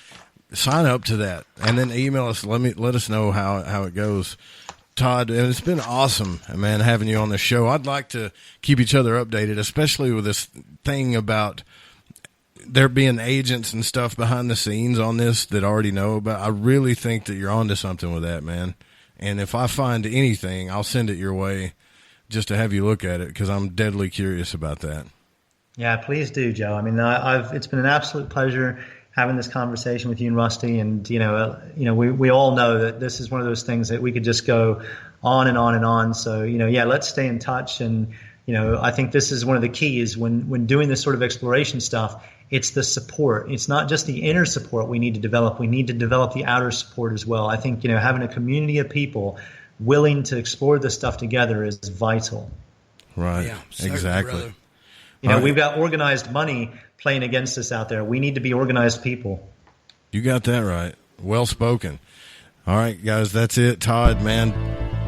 sign up to that, and then email us. Let us know how it goes, Todd. And it's been awesome, man, having you on the show. I'd like to keep each other updated, especially with this thing about there being agents and stuff behind the scenes on this that already know about. I really think that you're onto something with that, man. And if I find anything, I'll send it your way just to have you look at it, because I'm deadly curious about that. Yeah, please do, Joe. I mean, it's been an absolute pleasure having this conversation with you and Rusty. And, we all know that this is one of those things that we could just go on and on and on. So, let's stay in touch. And, I think this is one of the keys when doing this sort of exploration stuff. It's the support. It's not just the inner support we need to develop. We need to develop the outer support as well. I think, having a community of people willing to explore this stuff together is vital. Right. Yeah, exactly. We've got organized money playing against us out there. We need to be organized people. You got that right. Well spoken. All right, guys, that's it. Todd, man,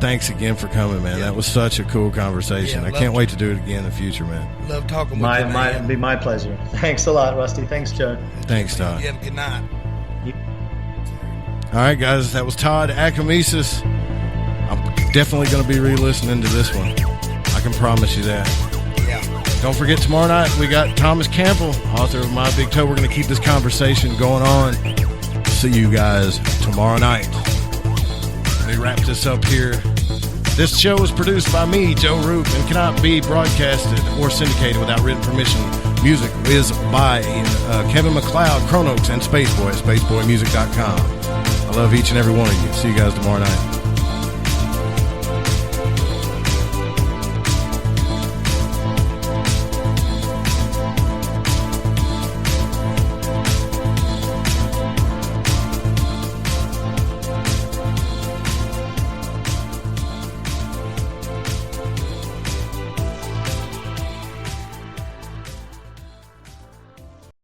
thanks again for coming, man. Yeah. That was such a cool conversation. I can't wait to do it again in the future, man. Love talking with you, man. It'd be my pleasure. Thanks a lot, Rusty. Thanks, Joe. Thanks, Todd. You have a good night. All right, guys, that was Todd Acamesis. I'm definitely going to be re-listening to this one. I can promise you that. Yeah. Don't forget, tomorrow night we got Thomas Campbell, author of My Big Toe. We're going to keep this conversation going on. See you guys tomorrow night. Let me wrap this up here. This show is produced by me, Joe Roop, and cannot be broadcasted or syndicated without written permission. Music is by Kevin MacLeod, Chronox, and Spaceboy at spaceboymusic.com. I love each and every one of you. See you guys tomorrow night.